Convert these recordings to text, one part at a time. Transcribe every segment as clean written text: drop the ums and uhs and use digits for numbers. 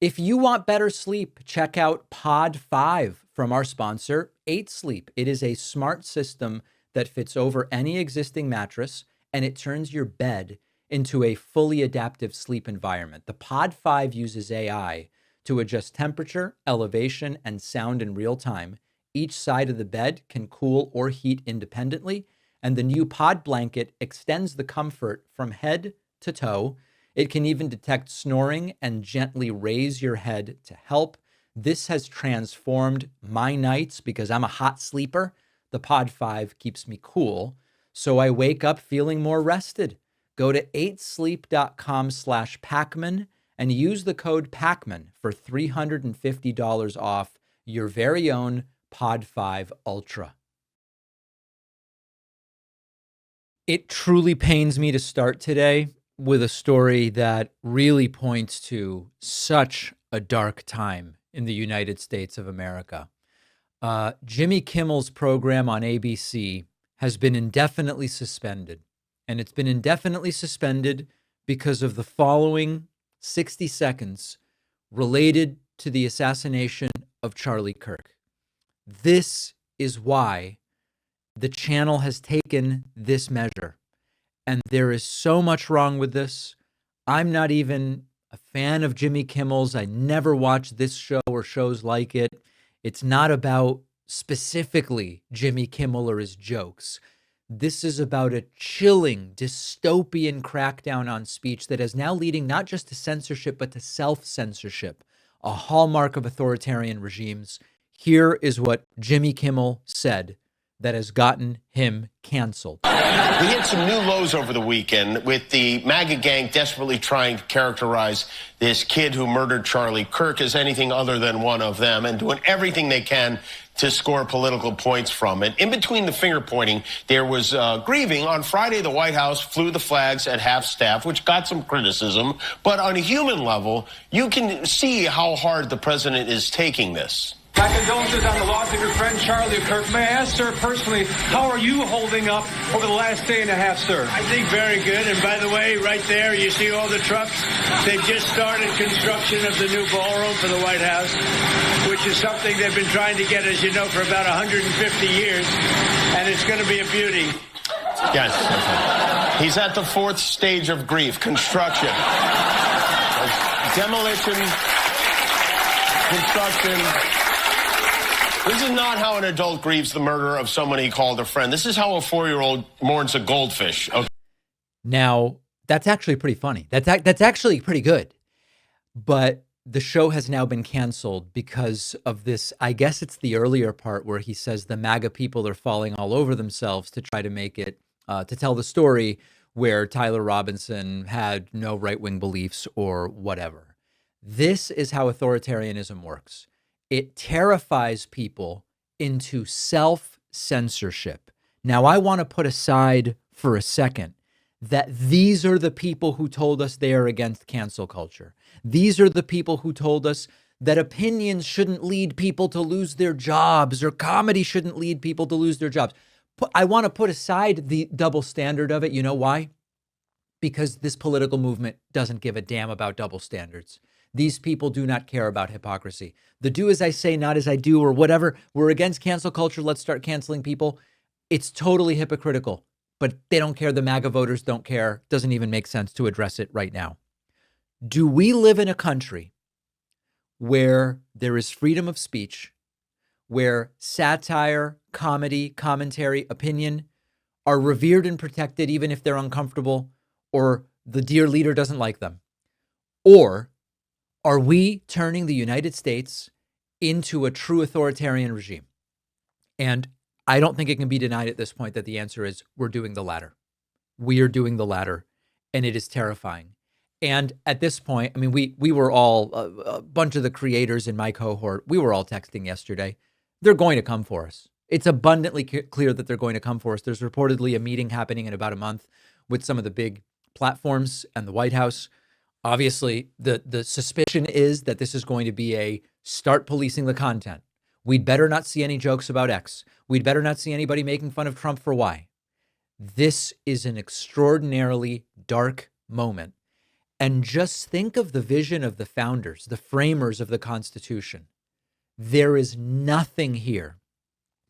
If you want better sleep, check out Pod 5 from our sponsor, 8 Sleep. It is a smart system that fits over any existing mattress, and it turns your bed into a fully adaptive sleep environment. The Pod 5 uses AI to adjust temperature, elevation, and sound in real time. Each side of the bed can cool or heat independently, and the new Pod blanket extends the comfort from head to toe. It can even detect snoring and gently raise your head to help. This has transformed my nights because I'm a hot sleeper. The Pod 5 keeps me cool, so I wake up feeling more rested. Go to 8sleep.com/Pakman and use the code Pakman for $350 off your very own Pod 5 Ultra. It truly pains me to start today with a story that really points to such a dark time in the United States of America. Jimmy Kimmel's program on ABC has been indefinitely suspended. And it's been indefinitely suspended because of the following 60 seconds related to the assassination of Charlie Kirk. This is why the channel has taken this measure. And there is so much wrong with this. I'm not even a fan of Jimmy Kimmel's. I never watched this show or shows like it. It's not about specifically Jimmy Kimmel or his jokes. This is about a chilling, dystopian crackdown on speech that is now leading not just to censorship, but to self-censorship, a hallmark of authoritarian regimes. Here is what Jimmy Kimmel said that has gotten him canceled. We hit some new lows over the weekend with the MAGA gang desperately trying to characterize this kid who murdered Charlie Kirk as anything other than one of them and doing everything they can to score political points from it. In between the finger pointing, there was grieving. On Friday, the White House flew the flags at half staff, which got some criticism. But on a human level, you can see how hard the president is taking this. My condolences on the loss of your friend Charlie Kirk. May I ask, sir, personally, how are you holding up over the last day and a half, sir? I think very good. And by the way, right there, you see all the trucks? They've just started construction of the new ballroom for the White House, which is something they've been trying to get, as you know, for about 150 years. And it's going to be a beauty. Yes. He's at the fourth stage of grief, construction. Demolition, construction. This is not how an adult grieves the murder of someone he called a friend. This is how a 4-year-old mourns a goldfish. Okay. Now, that's actually pretty funny. That's actually pretty good. But the show has now been canceled because of this. I guess it's the earlier part where he says the MAGA people are falling all over themselves to try to make it, to tell the story where Tyler Robinson had no right-wing beliefs or whatever. This is how authoritarianism works. It terrifies people into self-censorship. Now, I want to put aside for a second that these are the people who told us they are against cancel culture. These are the people who told us that opinions shouldn't lead people to lose their jobs or comedy shouldn't lead people to lose their jobs. I want to put aside the double standard of it. You know why? Because this political movement doesn't give a damn about double standards. These people do not care about hypocrisy. The do as I say, not as I do, or whatever. We're against cancel culture. Let's start canceling people. It's totally hypocritical, but they don't care. The MAGA voters don't care. Doesn't even make sense to address it right now. Do we live in a country where there is freedom of speech, where satire, comedy, commentary, opinion are revered and protected even if they're uncomfortable or the dear leader doesn't like them? Or are we turning the United States into a true authoritarian regime? And I don't think it can be denied at this point that the answer is we're doing the latter. We are doing the latter, and it is terrifying. And at this point, I mean, we were all, a bunch of the creators in my cohort, we were all texting yesterday. They're going to come for us. It's abundantly clear that they're going to come for us. There's reportedly a meeting happening in about a month with some of the big platforms and the White House. Obviously, the suspicion is that this is going to be a start policing the content. We'd better not see any jokes about X. We'd better not see anybody making fun of Trump for Y. This is an extraordinarily dark moment. And just think of the vision of the founders, the framers of the Constitution. There is nothing here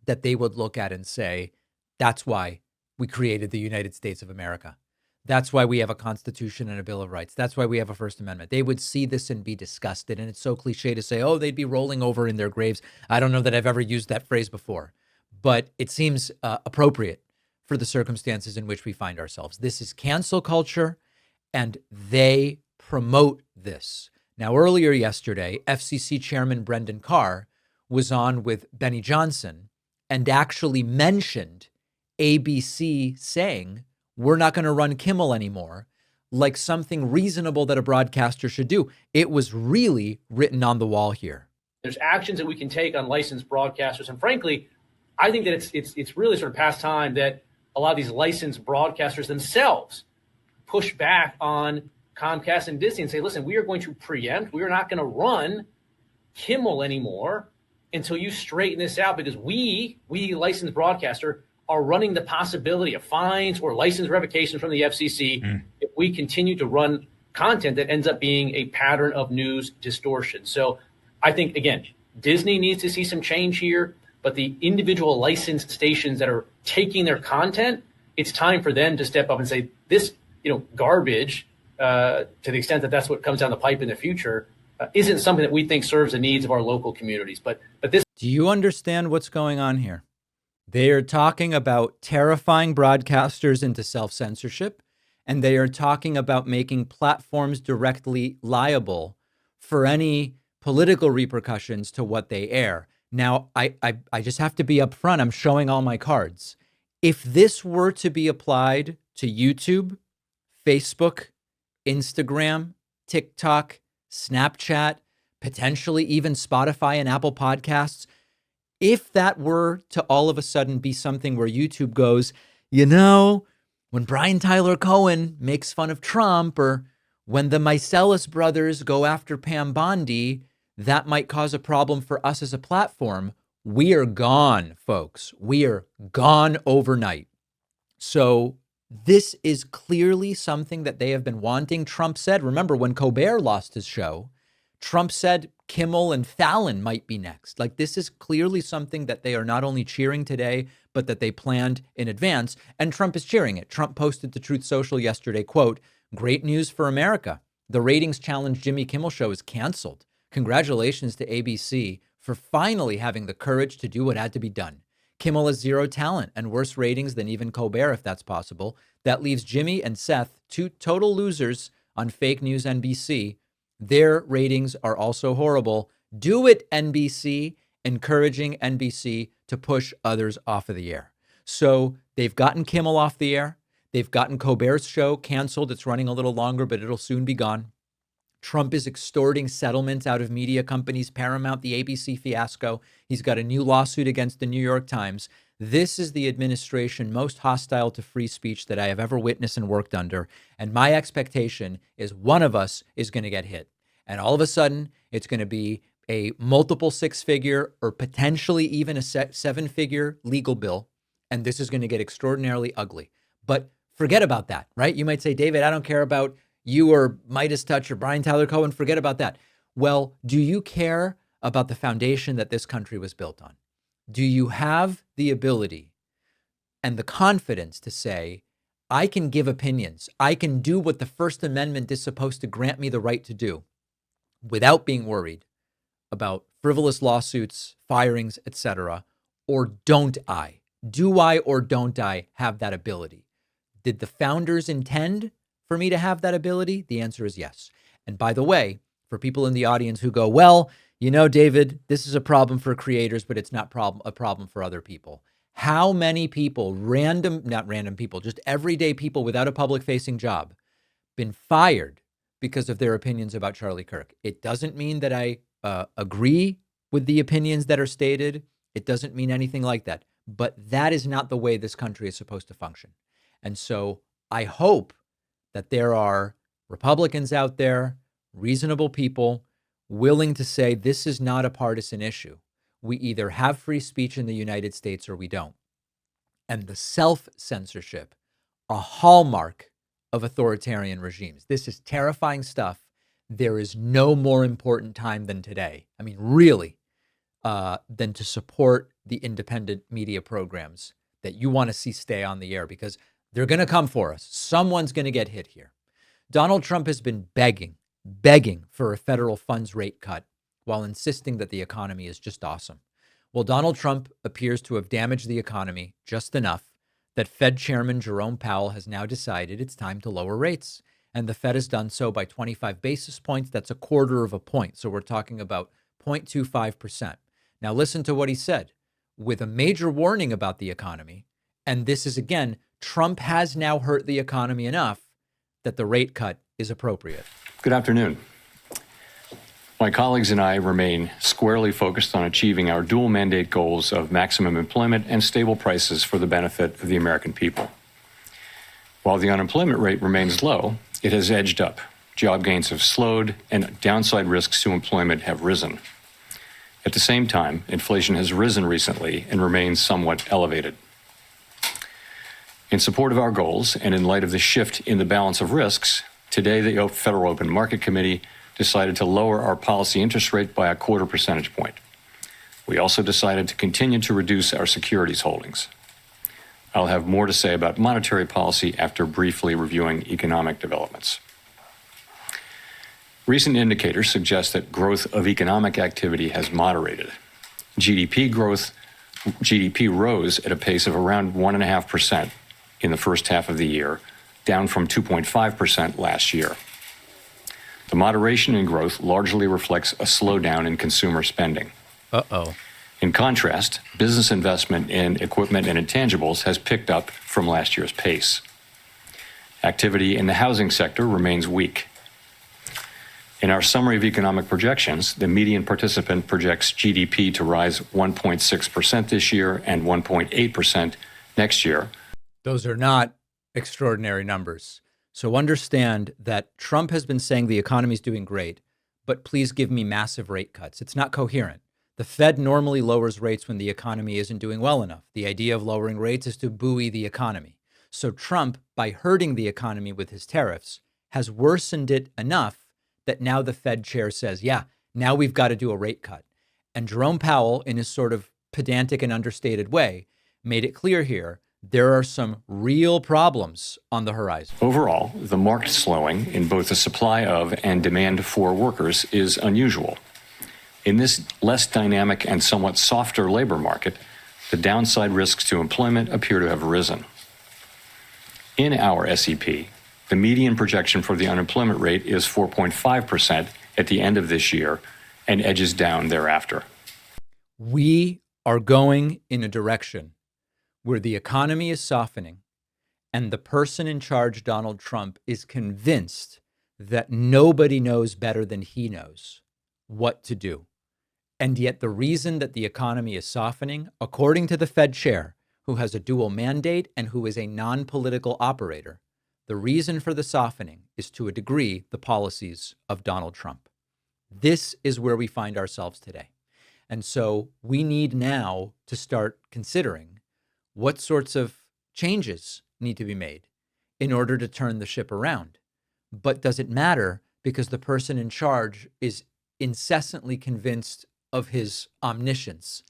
that they would look at and say, that's why we created the United States of America. That's why we have a Constitution and a Bill of Rights. That's why we have a First Amendment. They would see this and be disgusted. And it's so cliche to say, oh, they'd be rolling over in their graves. I don't know that I've ever used that phrase before, but it seems appropriate for the circumstances in which we find ourselves. This is cancel culture, and they promote this. Now, earlier yesterday, FCC Chairman Brendan Carr was on with Benny Johnson and actually mentioned ABC saying, we're not going to run Kimmel anymore, like something reasonable that a broadcaster should do. It was really written on the wall here. There's actions that we can take on licensed broadcasters. And frankly, I think that it's really sort of past time that a lot of these licensed broadcasters themselves push back on Comcast and Disney and say, listen, we are going to preempt. We are not going to run Kimmel anymore until you straighten this out, because we licensed broadcaster, are running the possibility of fines or license revocations from the FCC if we continue to run content that ends up being a pattern of news distortion. So I think, again, Disney needs to see some change here, but the individual licensed stations that are taking their content, it's time for them to step up and say, this, garbage, to the extent that that's what comes down the pipe in the future, isn't something that we think serves the needs of our local communities. But this. Do you understand what's going on here? They are talking about terrifying broadcasters into self-censorship, and they are talking about making platforms directly liable for any political repercussions to what they air. Now, I just have to be upfront. I'm showing all my cards. If this were to be applied to YouTube, Facebook, Instagram, TikTok, Snapchat, potentially even Spotify and Apple Podcasts, if that were to all of a sudden be something where YouTube goes, when Brian Tyler Cohen makes fun of Trump, or when the Mycelis brothers go after Pam Bondi, that might cause a problem for us as a platform. We are gone, folks. We are gone overnight. So this is clearly something that they have been wanting. Trump said, remember when Colbert lost his show, Trump said Kimmel and Fallon might be next. Like, this is clearly something that they are not only cheering today, but that they planned in advance. And Trump is cheering it. Trump posted to Truth Social yesterday, quote, "Great news for America. The ratings challenge Jimmy Kimmel show is canceled. Congratulations to ABC for finally having the courage to do what had to be done. Kimmel has zero talent and worse ratings than even Colbert, if that's possible. That leaves Jimmy and Seth, two total losers on fake news NBC. Their ratings are also horrible. Do it, NBC," encouraging NBC to push others off of the air. So they've gotten Kimmel off the air. They've gotten Colbert's show canceled. It's running a little longer, but it'll soon be gone. Trump is extorting settlements out of media companies, Paramount, the ABC fiasco. He's got a new lawsuit against the New York Times. This is the administration most hostile to free speech that I have ever witnessed and worked under. And my expectation is one of us is going to get hit. And all of a sudden, it's going to be a multiple six-figure or potentially even a seven-figure legal bill. And this is going to get extraordinarily ugly. But forget about that, right? You might say, David, I don't care about you or Midas Touch or Brian Tyler Cohen. Forget about that. Well, do you care about the foundation that this country was built on? Do you have the ability and the confidence to say, I can give opinions. I can do what the First Amendment is supposed to grant me the right to do without being worried about frivolous lawsuits, firings, etc.? Or don't I? Do I or don't I have that ability? Did the founders intend for me to have that ability? The answer is yes. And by the way, for people in the audience who go, well, David, this is a problem for creators, but it's not a problem for other people. How many people, not random people, just everyday people without a public-facing job, been fired because of their opinions about Charlie Kirk? It doesn't mean that I agree with the opinions that are stated. It doesn't mean anything like that. But that is not the way this country is supposed to function. And so I hope that there are Republicans out there, reasonable people, willing to say this is not a partisan issue. We either have free speech in the United States or we don't. And the self-censorship, a hallmark of authoritarian regimes. This is terrifying stuff. There is no more important time than today. I mean, really, than to support the independent media programs that you want to see stay on the air, because they're going to come for us. Someone's going to get hit here. Donald Trump has been begging for a federal funds rate cut while insisting that the economy is just awesome. Well, Donald Trump appears to have damaged the economy just enough that Fed Chairman Jerome Powell has now decided it's time to lower rates. And the Fed has done so by 25 basis points. That's a quarter of a point. So we're talking about 0.25%. Now listen to what he said, with a major warning about the economy. And this is, again, Trump has now hurt the economy enough that the rate cut is appropriate. Good afternoon. My colleagues and I remain squarely focused on achieving our dual mandate goals of maximum employment and stable prices for the benefit of the American people. While the unemployment rate remains low, it has edged up. Job gains have slowed, and downside risks to employment have risen. At the same time, inflation has risen recently and remains somewhat elevated. In support of our goals, and in light of the shift in the balance of risks, today the Federal Open Market Committee decided to lower our policy interest rate by a 0.25 percentage point. We also decided to continue to reduce our securities holdings. I'll have more to say about monetary policy after briefly reviewing economic developments. Recent indicators suggest that growth of economic activity has moderated. GDP rose at a pace of around 1.5% in the first half of the year, down from 2.5% last year. The moderation in growth largely reflects a slowdown in consumer spending. In contrast, business investment in equipment and intangibles has picked up from last year's pace. Activity in the housing sector remains weak. In our summary of economic projections, the median participant projects GDP to rise 1.6% this year and 1.8% next year. Those are not extraordinary numbers. So understand that Trump has been saying the economy is doing great, but please give me massive rate cuts. It's not coherent. The Fed normally lowers rates when the economy isn't doing well enough. The idea of lowering rates is to buoy the economy. So Trump, by hurting the economy with his tariffs, has worsened it enough that now the Fed chair says, yeah, now we've got to do a rate cut. And Jerome Powell, in his sort of pedantic and understated way, made it clear here there are some real problems on the horizon. Overall, the market slowing in both the supply of and demand for workers is unusual. In this less dynamic and somewhat softer labor market, the downside risks to employment appear to have risen. In our SEP, the median projection for the unemployment rate is 4.5% at the end of this year and edges down thereafter. We are going in a direction where the economy is softening and the person in charge, Donald Trump, is convinced that nobody knows better than he knows what to do. And yet the reason that the economy is softening, according to the Fed chair, who has a dual mandate and who is a non-political operator, the reason for the softening is to a degree the policies of Donald Trump. This is where we find ourselves today. And so we need now to start considering what sorts of changes need to be made in order to turn the ship around. But does it matter because the person in charge is incessantly convinced of his omniscience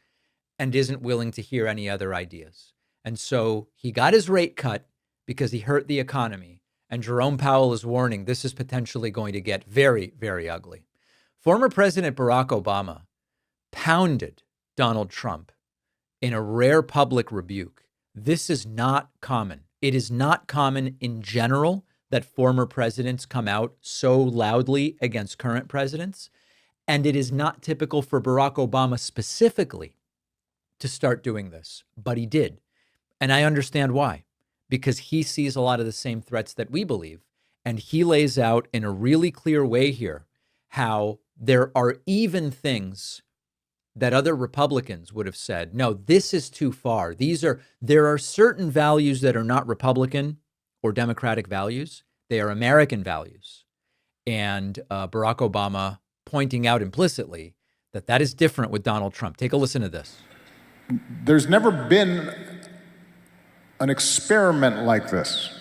and isn't willing to hear any other ideas? And so he got his rate cut because he hurt the economy. And Jerome Powell is warning this is potentially going to get very, very ugly. Former President Barack Obama pounded Donald Trump in a rare public rebuke. This is not common. It is not common in general that former presidents come out so loudly against current presidents. And it is not typical for Barack Obama specifically to start doing this, but he did. And I understand why, because he sees a lot of the same threats that we believe. And he lays out in a really clear way here how there are even things that other Republicans would have said, no, this is too far. There are certain values that are not Republican or Democratic values. They are American values. And Barack Obama pointing out implicitly that that is different with Donald Trump. Take a listen to this. There's never been an experiment like this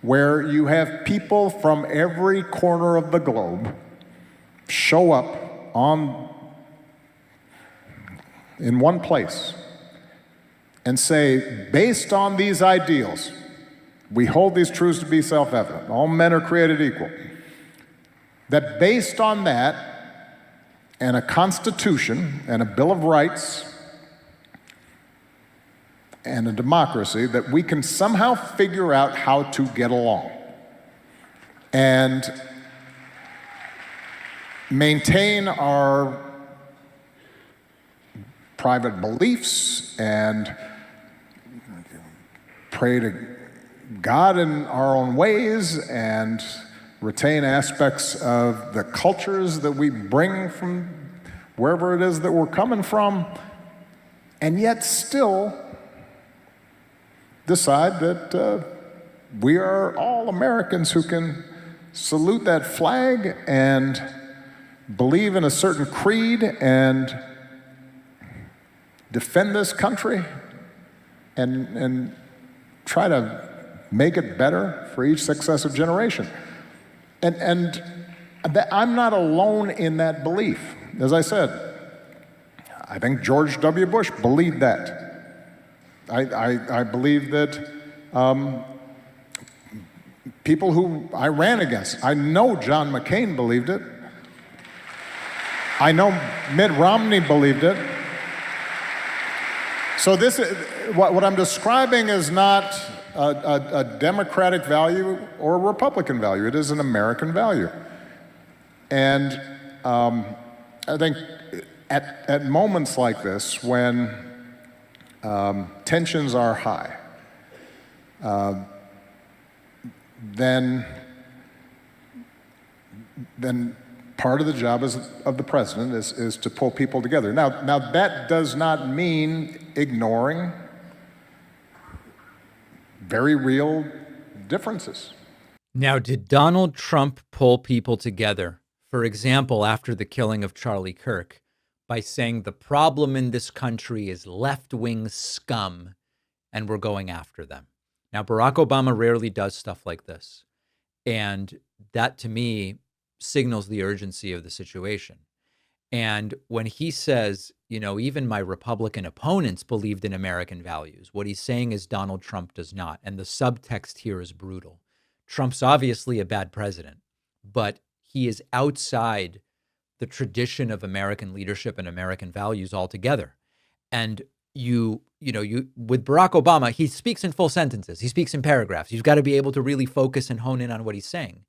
where you have people from every corner of the globe show up in one place and say, based on these ideals, we hold these truths to be self-evident. All men are created equal. That based on that, and a constitution, and a Bill of Rights, and a democracy, that we can somehow figure out how to get along and maintain our private beliefs and pray to God in our own ways and retain aspects of the cultures that we bring from wherever it is that we're coming from, and yet still decide that we are all Americans who can salute that flag and believe in a certain creed and defend this country and try to make it better for each successive generation. And I'm not alone in that belief. As I said, I think George W. Bush believed that. I believe that people who I ran against, I know John McCain believed it. I know Mitt Romney believed it. So what I'm describing is not a Democratic value or a Republican value. It is an American value. And I think at moments like this, when tensions are high, then part of the job of the president is to pull people together. Now that does not mean ignoring very real differences. Now, did Donald Trump pull people together, for example, after the killing of Charlie Kirk, by saying the problem in this country is left-wing scum and we're going after them? Now, Barack Obama rarely does stuff like this. And that, to me, signals the urgency of the situation. And when he says, even my Republican opponents believed in American values, what he's saying is Donald Trump does not. And the subtext here is brutal. Trump's obviously a bad president, but he is outside the tradition of American leadership and American values altogether. And you with Barack Obama, he speaks in full sentences. He speaks in paragraphs. You've got to be able to really focus and hone in on what he's saying.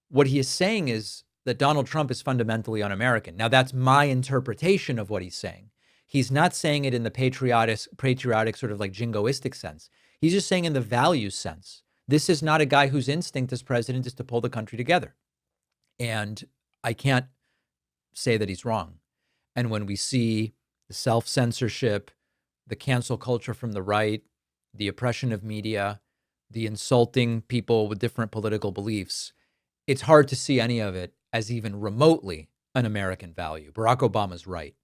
What he is saying is that Donald Trump is fundamentally un-American. Now, that's my interpretation of what he's saying. He's not saying it in the patriotic sort of like jingoistic sense. He's just saying in the values sense. This is not a guy whose instinct as president is to pull the country together. And I can't say that he's wrong. And when we see the self-censorship, the cancel culture from the right, the oppression of media, the insulting people with different political beliefs, it's hard to see any of it as even remotely an American value. Barack Obama's right.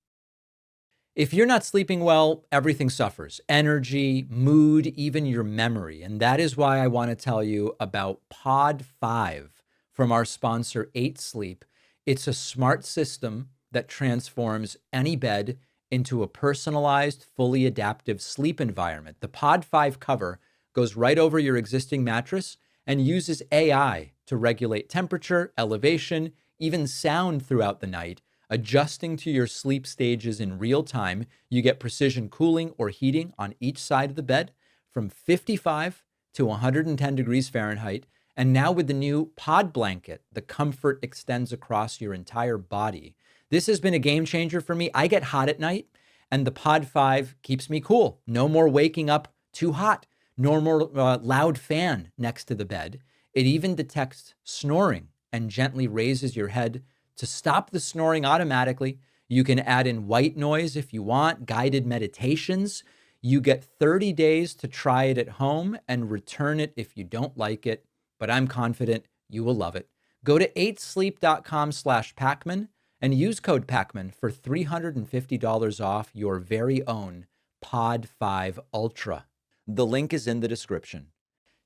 If you're not sleeping well, everything suffers. Energy, mood, even your memory. And that is why I want to tell you about Pod 5 from our sponsor, 8 Sleep. It's a smart system that transforms any bed into a personalized, fully adaptive sleep environment. The Pod 5 cover goes right over your existing mattress and uses AI to regulate temperature, elevation, even sound throughout the night, adjusting to your sleep stages in real time. You get precision cooling or heating on each side of the bed from 55 to 110 degrees Fahrenheit. And now with the new Pod Blanket, the comfort extends across your entire body. This has been a game changer for me. I get hot at night, and the Pod 5 keeps me cool. No more waking up too hot. No more loud fan next to the bed. It even detects snoring and gently raises your head to stop the snoring automatically. You can add in white noise if you want, guided meditations. You get 30 days to try it at home and return it if you don't like it, but I'm confident you will love it. Go to 8sleep.com/Pakman and use code Pakman for $350 off your very own Pod 5 Ultra. The link is in the description.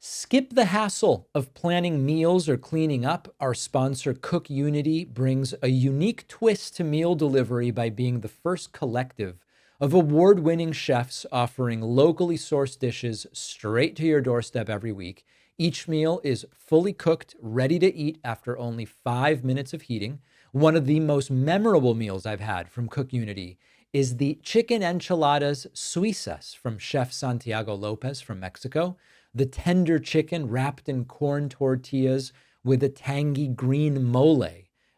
Skip the hassle of planning meals or cleaning up. Our sponsor, Cook Unity, brings a unique twist to meal delivery by being the first collective of award-winning chefs offering locally sourced dishes straight to your doorstep every week. Each meal is fully cooked, ready to eat after only 5 minutes of heating. One of the most memorable meals I've had from Cook Unity is the chicken enchiladas suizas from Chef Santiago Lopez from Mexico. The tender chicken wrapped in corn tortillas with a tangy green mole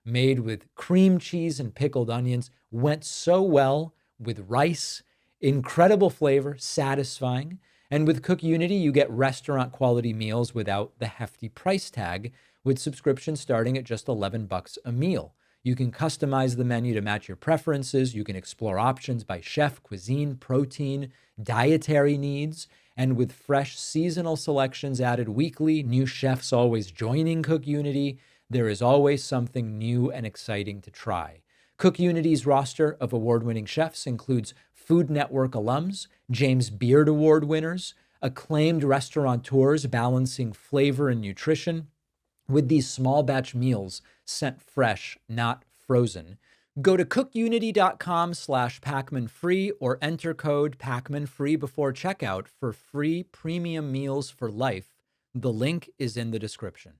made with cream cheese and pickled onions went so well with rice. Incredible flavor, satisfying. And with Cook Unity, you get restaurant quality meals without the hefty price tag, with subscriptions starting at just $11 a meal. You can customize the menu to match your preferences. You can explore options by chef, cuisine, protein, dietary needs. And with fresh seasonal selections added weekly, new chefs always joining Cook Unity, there is always something new and exciting to try. Cook Unity's roster of award-winning chefs includes Food Network alums, James Beard Award winners, acclaimed restaurateurs balancing flavor and nutrition with these small batch meals sent fresh, not frozen. Go to cookunity.com/PakmanFree or enter code PakmanFree before checkout for free premium meals for life. The link is in the description.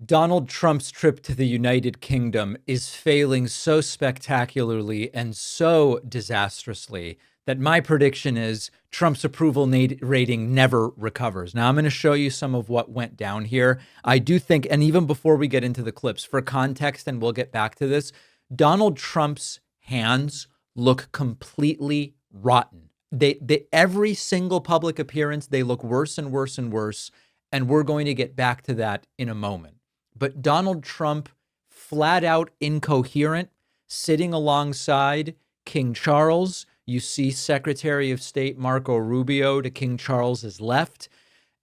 Donald Trump's trip to the United Kingdom is failing so spectacularly and so disastrously that my prediction is Trump's approval rating never recovers. Now, I'm going to show you some of what went down here. I do think, and even before we get into the clips, for context, and we'll get back to this, Donald Trump's hands look completely rotten. They every single public appearance, they look worse and worse and worse, and we're going to get back to that in a moment. But Donald Trump, flat out incoherent, sitting alongside King Charles. You see Secretary of State Marco Rubio to King Charles's left.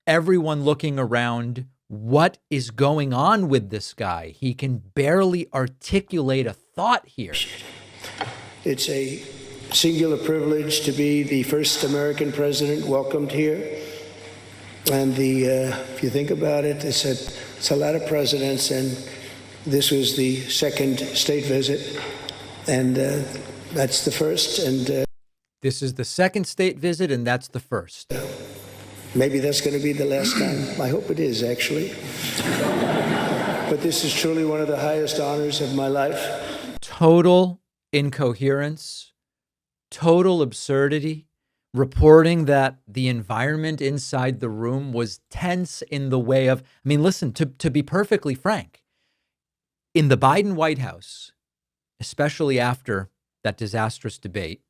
Everyone looking around. What is going on with this guy? He can barely articulate a thought here. It's a singular privilege to be the first American president welcomed here. And if you think about it, it's a lot of presidents, and this was the second state visit, and that's the first. And this is the second state visit, and that's the first. Maybe that's going to be the last time. I hope it is, actually. But this is truly one of the highest honors of my life. Total incoherence, total absurdity, reporting that the environment inside the room was tense in the way of, I mean, listen, to be perfectly frank, in the Biden White House, especially after that disastrous debate,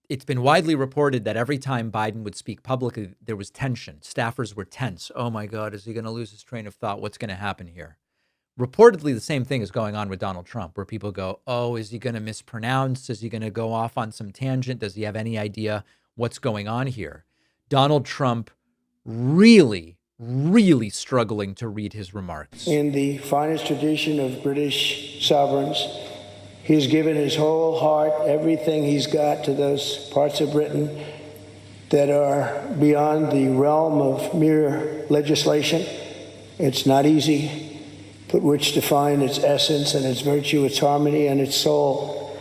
it's been widely reported that every time Biden would speak publicly, there was tension. Staffers were tense. Oh my God, is he going to lose his train of thought? What's going to happen here? Reportedly, the same thing is going on with Donald Trump, where people go, oh, is he going to mispronounce? Is he going to go off on some tangent? Does he have any idea what's going on here? Donald Trump really, really struggling to read his remarks. In the finest tradition of British sovereigns, he's given his whole heart, everything he's got, to those parts of Britain that are beyond the realm of mere legislation. It's not easy, but which define its essence and its virtue, its harmony, and its soul.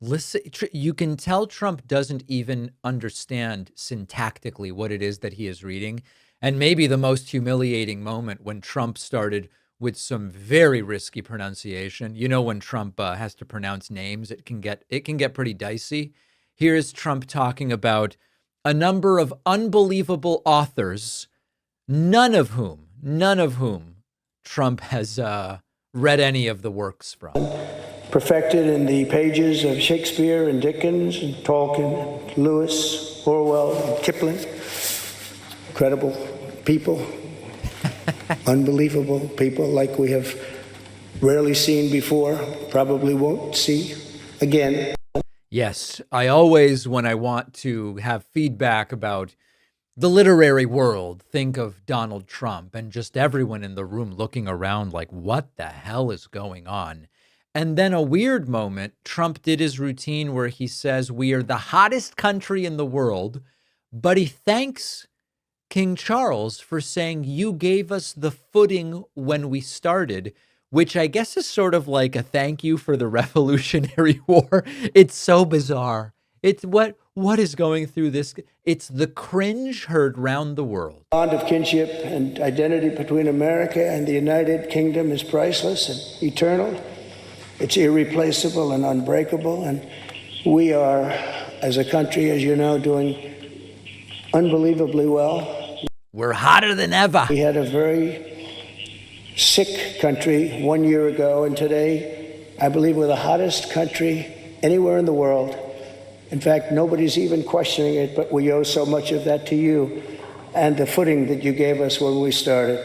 Listen, you can tell Trump doesn't even understand syntactically what it is that he is reading. And maybe the most humiliating moment when Trump started with some very risky pronunciation. You know, when Trump has to pronounce names, it can get pretty dicey. Here's Trump talking about a number of unbelievable authors, none of whom Trump has read any of the works from. Perfected in the pages of Shakespeare and Dickens and Tolkien, and Lewis, Orwell, and Kipling. Incredible people. Unbelievable people like we have rarely seen before, probably won't see again. Yes, I always, when I want to have feedback about the literary world, think of Donald Trump and just everyone in the room looking around like, what the hell is going on? And then a weird moment, Trump did his routine where he says we are the hottest country in the world, but he thanks King Charles for saying, "You gave us the footing when we started," which I guess is sort of like a thank you for the Revolutionary War. It's so bizarre. It's what is going through this? It's the cringe heard round the world. Bond of kinship and identity between America and the United Kingdom is priceless and eternal. It's irreplaceable and unbreakable. And we are, as a country, as you know, doing unbelievably well. We're hotter than ever. We had a very sick country 1 year ago, and today, I believe we're the hottest country anywhere in the world. In fact, nobody's even questioning it, but we owe so much of that to you and the footing that you gave us when we started.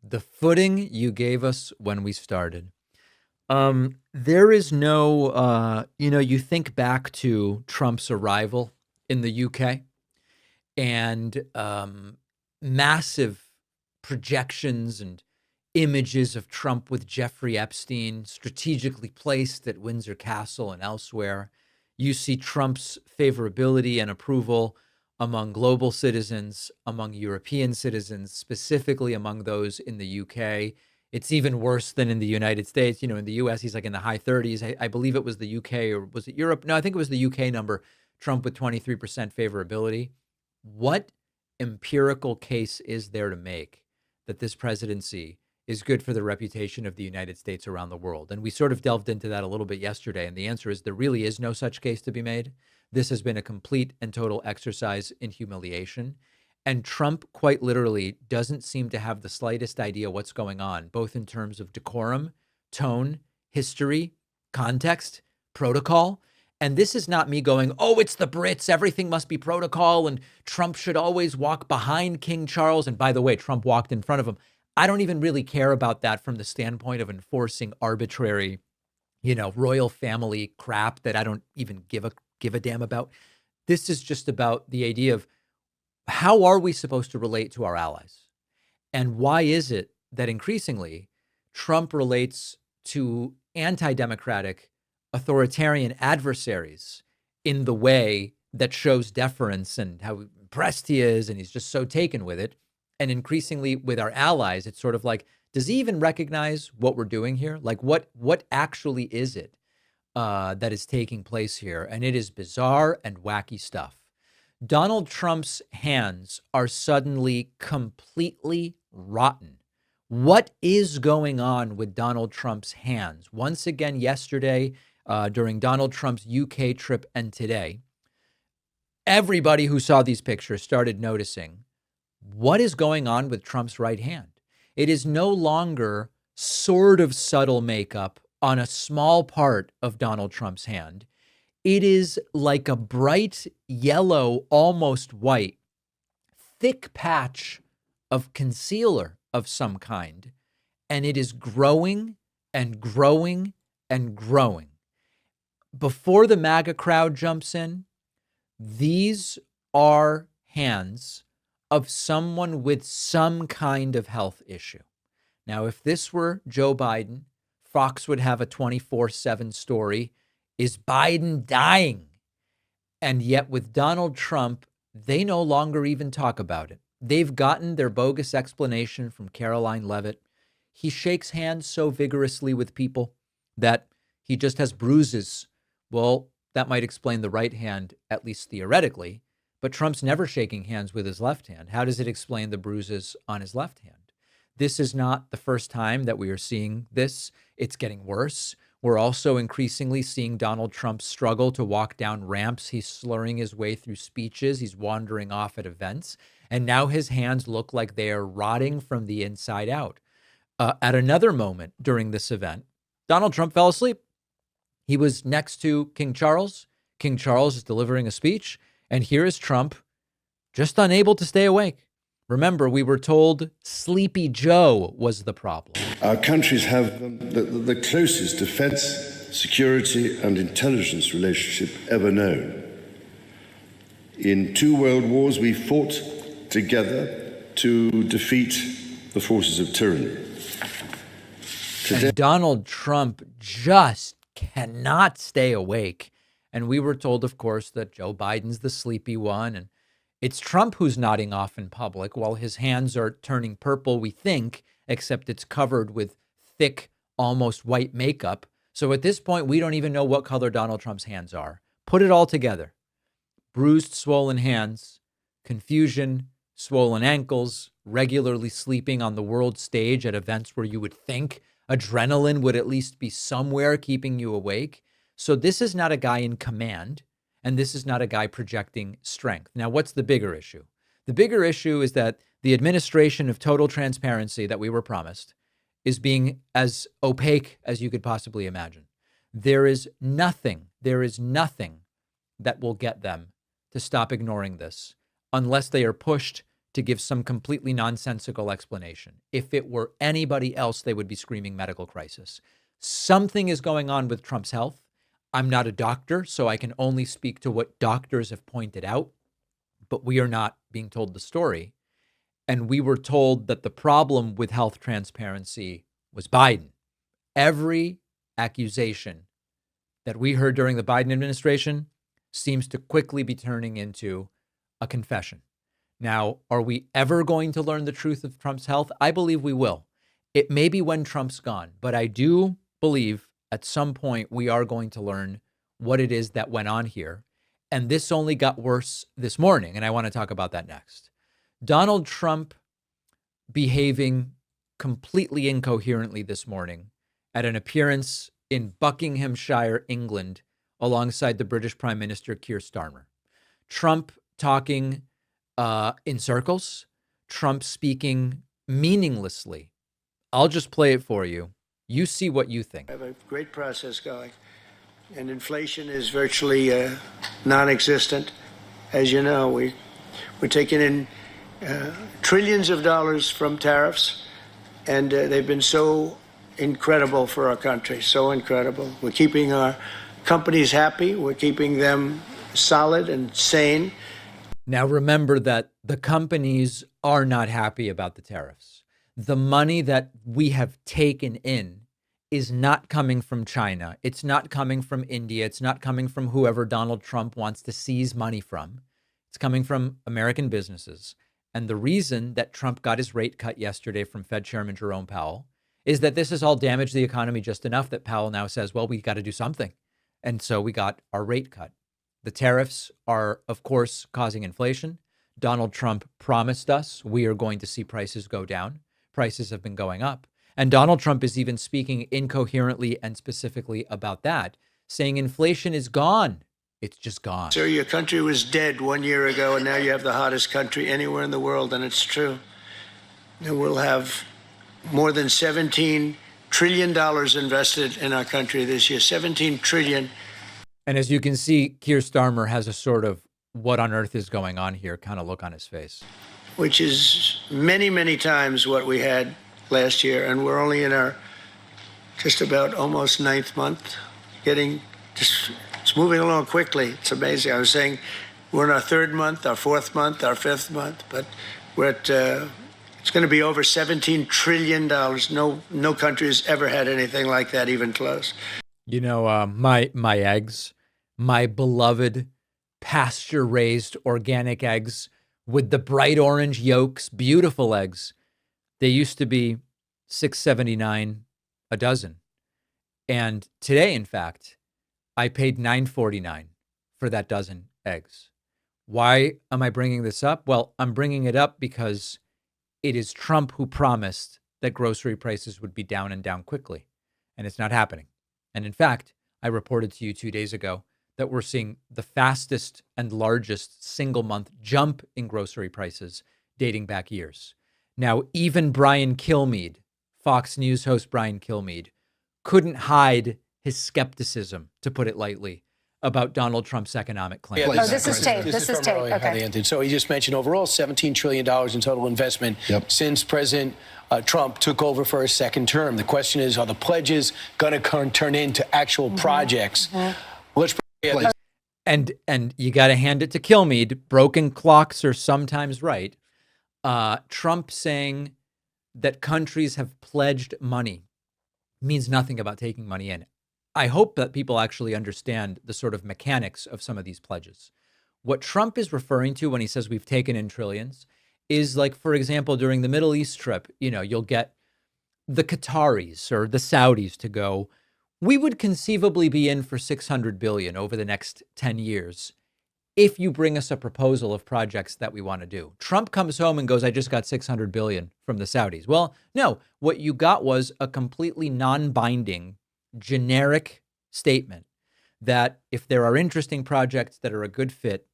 The footing you gave us when we started. There is no, you think back to Trump's arrival in the UK and massive projections and images of Trump with Jeffrey Epstein strategically placed at Windsor Castle and elsewhere. You see Trump's favorability and approval among global citizens, among European citizens, specifically among those in the UK. It's even worse than in the United States. In the US, he's like in the high 30s. I believe it was the UK, or was it Europe? No, I think it was the UK number. Trump with 23% favorability. What empirical case is there to make that this presidency is good for the reputation of the United States around the world? And we sort of delved into that a little bit yesterday. And the answer is there really is no such case to be made. This has been a complete and total exercise in humiliation. And Trump quite literally doesn't seem to have the slightest idea what's going on, both in terms of decorum, tone, history, context, protocol. And this is not me going, oh, it's the Brits, everything must be protocol, and Trump should always walk behind King Charles. And by the way, Trump walked in front of him. I don't even really care about that from the standpoint of enforcing arbitrary, royal family crap that I don't even give a damn about. This is just about the idea of how are we supposed to relate to our allies? And why is it that increasingly Trump relates to anti-democratic, authoritarian adversaries in the way that shows deference and how impressed he is, and he's just so taken with it. And increasingly with our allies, it's sort of like, does he even recognize what we're doing here? Like, what actually is it that is taking place here? And it is bizarre and wacky stuff. Donald Trump's hands are suddenly completely rotten. What is going on with Donald Trump's hands? Once again, yesterday, during Donald Trump's UK trip and today, everybody who saw these pictures started noticing what is going on with Trump's right hand. It is no longer sort of subtle makeup on a small part of Donald Trump's hand. It is like a bright yellow, almost white, thick patch of concealer of some kind. And it is growing and growing and growing. Before the MAGA crowd jumps in, these are hands of someone with some kind of health issue. Now, if this were Joe Biden, Fox would have a 24/7 story. Is Biden dying? And yet with Donald Trump, they no longer even talk about it. They've gotten their bogus explanation from Caroline Leavitt. He shakes hands so vigorously with people that he just has bruises. Well, that might explain the right hand, at least theoretically. But Trump's never shaking hands with his left hand. How does it explain the bruises on his left hand? This is not the first time that we are seeing this. It's getting worse. We're also increasingly seeing Donald Trump struggle to walk down ramps. He's slurring his way through speeches. He's wandering off at events. And now his hands look like they are rotting from the inside out. At another moment during this event, Donald Trump fell asleep. He was next to King Charles. King Charles is delivering a speech. And here is Trump, just unable to stay awake. Remember, we were told Sleepy Joe was the problem. Our countries have the closest defense, security, and intelligence relationship ever known. In 2 world wars, we fought together to defeat the forces of tyranny. Today, and Donald Trump just cannot stay awake. And we were told, of course, that Joe Biden's the sleepy one. And It's Trump who's nodding off in public while his hands are turning purple, we think, except it's covered with thick, almost white makeup. So at this point, we don't even know what color Donald Trump's hands are. Put it all together. Bruised, swollen hands, confusion, swollen ankles, regularly sleeping on the world stage at events where you would think adrenaline would at least be somewhere keeping you awake. So this is not a guy in command, and this is not a guy projecting strength. Now, what's the bigger issue? The bigger issue is that the administration of total transparency that we were promised is being as opaque as you could possibly imagine. There is nothing that will get them to stop ignoring this unless they are pushed to give some completely nonsensical explanation. If it were anybody else, they would be screaming medical crisis. Something is going on with Trump's health. I'm not a doctor, so I can only speak to what doctors have pointed out, but we are not being told the story. And we were told that the problem with health transparency was Biden. Every accusation that we heard during the Biden administration seems to quickly be turning into a confession. Now, are we ever going to learn the truth of Trump's health? I believe we will. It may be when Trump's gone, but I do believe at some point we are going to learn what it is that went on here. And this only got worse this morning, and I want to talk about that next. Donald Trump behaving completely incoherently this morning at an appearance in Buckinghamshire, England, alongside the British Prime Minister Keir Starmer. Trump talking in circles, Trump speaking meaninglessly. I'll just play it for you. You see what you think. We have a great process going, and inflation is virtually non-existent. As you know, we're taking in trillions of dollars from tariffs, and they've been so incredible for our country, so incredible. We're keeping our companies happy. We're keeping them solid and sane. Now, remember that the companies are not happy about the tariffs. The money that we have taken in is not coming from China. It's not coming from India. It's not coming from whoever Donald Trump wants to seize money from. It's coming from American businesses. And the reason that Trump got his rate cut yesterday from Fed Chairman Jerome Powell is that this has all damaged the economy just enough that Powell now says, well, we got to do something. And so we got our rate cut. The tariffs are, of course, causing inflation. Donald Trump promised us we are going to see prices go down. Prices have been going up. And Donald Trump is even speaking incoherently and specifically about that, saying inflation is gone. It's just gone. Sir, your country was dead 1 year ago, and now you have the hottest country anywhere in the world, and it's true. And we'll have more than $17 trillion invested in our country this year. 17 trillion. And as you can see, Keir Starmer has a sort of what on earth is going on here kind of look on his face. Which is many, many times what we had last year. And we're only in our just about almost ninth month, it's moving along quickly. It's amazing. I was saying we're in our third month, our fourth month, our fifth month, but we're at, it's going to be over $17 trillion. No country has ever had anything like that, even close. You know, my eggs, my beloved pasture-raised organic eggs with the bright orange yolks, beautiful eggs, they used to be $6.79 a dozen. And today, in fact, I paid $9.49 for that dozen eggs. Why am I bringing this up? Well, I'm bringing it up because it is Trump who promised that grocery prices would be down and down quickly, and it's not happening. And in fact, I reported to you 2 days ago that we're seeing the fastest and largest single month jump in grocery prices dating back years. Now, even Brian Kilmeade, Fox News host Brian Kilmeade, couldn't hide his skepticism, to put it lightly, about Donald Trump's economic claims. Oh, this is tape. This is tape. Okay. So he just mentioned overall $17 trillion in total investment since President Trump took over for a second term. The question is, are the pledges going to turn into actual projects? Let's. And you got to hand it to Kilmeade. Broken clocks are sometimes right. Trump saying that countries have pledged money means nothing about taking money in. I hope that people actually understand the sort of mechanics of some of these pledges. What Trump is referring to when he says we've taken in trillions is like, for example, during the Middle East trip, you'll get the Qataris or the Saudis to go, we would conceivably be in for 600 billion over the next 10 years if you bring us a proposal of projects that we want to do. Trump comes home and goes, I just got 600 billion from the Saudis. Well, no, what you got was a completely non-binding, generic statement that if there are interesting projects that are a good fit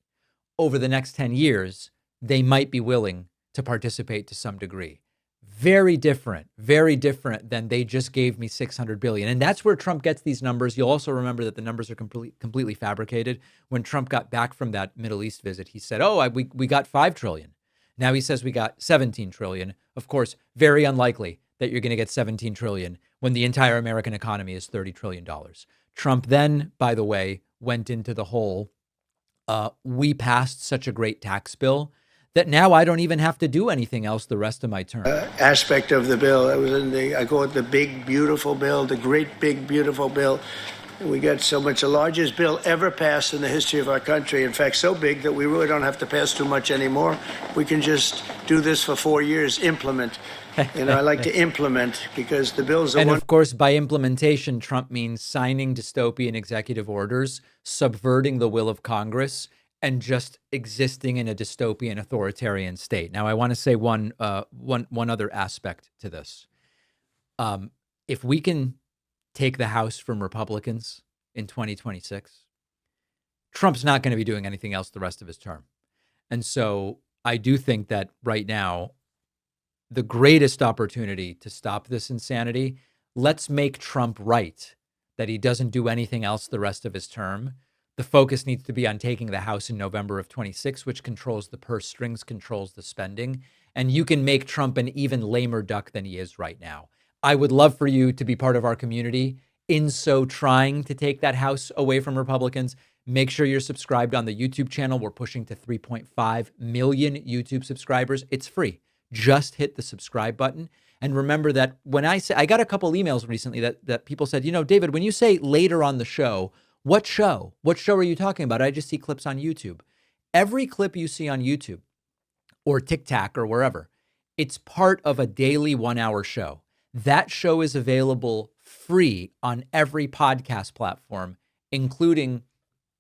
over the next 10 years, they might be willing to participate to some degree. Very different than they just gave me 600 billion. And that's where Trump gets these numbers. You'll also remember that the numbers are completely fabricated. When Trump got back from that Middle East visit, he said, we got 5 trillion. Now he says we got 17 trillion. Of course, very unlikely that you're going to get 17 trillion when the entire American economy is $30 trillion. Trump then, by the way, went into the whole, we passed such a great tax bill that now I don't even have to do anything else the rest of my term. Aspect of the bill that was I call it the big, beautiful bill, the great, big, beautiful bill. We got so much, the largest bill ever passed in the history of our country. In fact, so big that we really don't have to pass too much anymore. We can just do this for 4 years, implement. I like to implement because the bills are... And of course, by implementation, Trump means signing dystopian executive orders, subverting the will of Congress, and just existing in a dystopian authoritarian state. Now, I want to say one other aspect to this. If we can take the House from Republicans in 2026, Trump's not going to be doing anything else the rest of his term. And so I do think that right now, the greatest opportunity to stop this insanity, let's make Trump right, that he doesn't do anything else the rest of his term. The focus needs to be on taking the House in November of 26, which controls the purse strings, controls the spending. And you can make Trump an even lamer duck than he is right now. I would love for you to be part of our community in so trying to take that House away from Republicans. Make sure you're subscribed on the YouTube channel. We're pushing to 3.5 million YouTube subscribers. It's free. Just hit the subscribe button. And remember that when I got a couple emails recently that people said, David, when you say later on the show, what show? What show are you talking about? I just see clips on YouTube. Every clip you see on YouTube or TikTok or wherever, it's part of a daily 1-hour show. That show is available free on every podcast platform, including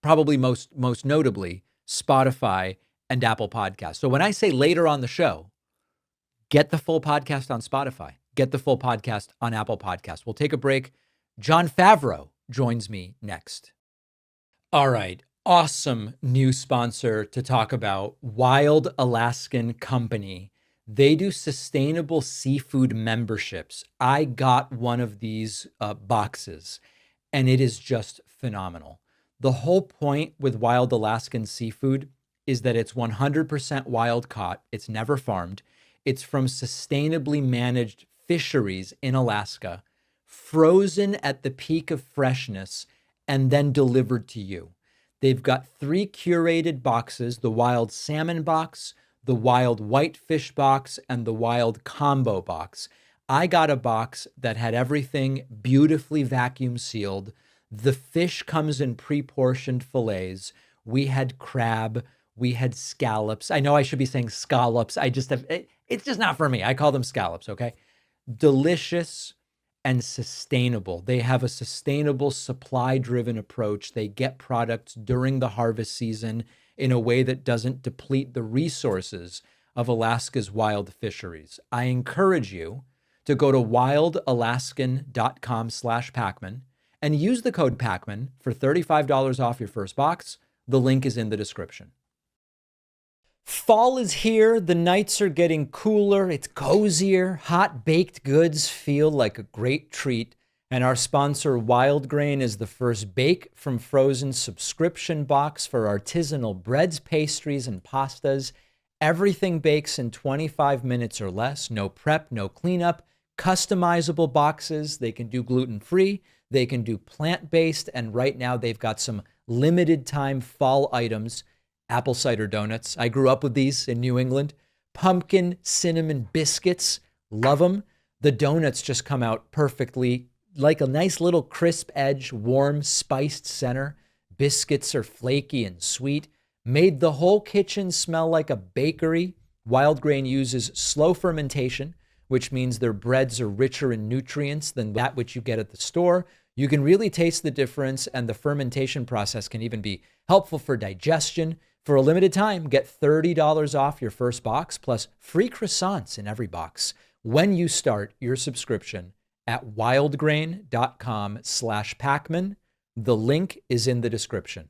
probably most notably Spotify and Apple Podcasts. So when I say later on the show, get the full podcast on Spotify. Get the full podcast on Apple Podcasts. We'll take a break. Jon Favreau joins me next. All right. Awesome new sponsor to talk about, Wild Alaskan Company. They do sustainable seafood memberships. I got one of these boxes, and it is just phenomenal. The whole point with Wild Alaskan Seafood is that it's 100% wild caught. It's never farmed. It's from sustainably managed fisheries in Alaska, frozen at the peak of freshness, and then delivered to you. They've got 3 curated boxes, the wild salmon box, the wild whitefish box, and the wild combo box. I got a box that had everything beautifully vacuum sealed. The fish comes in pre-portioned fillets. We had crab. We had scallops. I know I should be saying scallops. It's just not for me. I call them scallops, okay? Delicious and sustainable. They have a sustainable supply-driven approach. They get products during the harvest season in a way that doesn't deplete the resources of Alaska's wild fisheries. I encourage you to go to wildalaskan.com/Pakman and use the code Pakman for $35 off your first box. The link is in the description. Fall is here. The nights are getting cooler. It's cozier. Hot baked goods feel like a great treat. And our sponsor, Wild Grain, is the first bake from frozen subscription box for artisanal breads, pastries, and pastas. Everything bakes in 25 minutes or less. No prep, no cleanup. Customizable boxes. They can do gluten-free. They can do plant-based. And right now they've got some limited time fall items. Apple cider donuts. I grew up with these in New England. Pumpkin cinnamon biscuits. Love them. The donuts just come out perfectly, like a nice little crisp edge, warm, spiced center. Biscuits are flaky and sweet. Made the whole kitchen smell like a bakery. Wild Grain uses slow fermentation, which means their breads are richer in nutrients than that which you get at the store. You can really taste the difference, and the fermentation process can even be helpful for digestion. For a limited time, get $30 off your first box plus free croissants in every box when you start your subscription at wildgrain.com/Pakman. The link is in the description.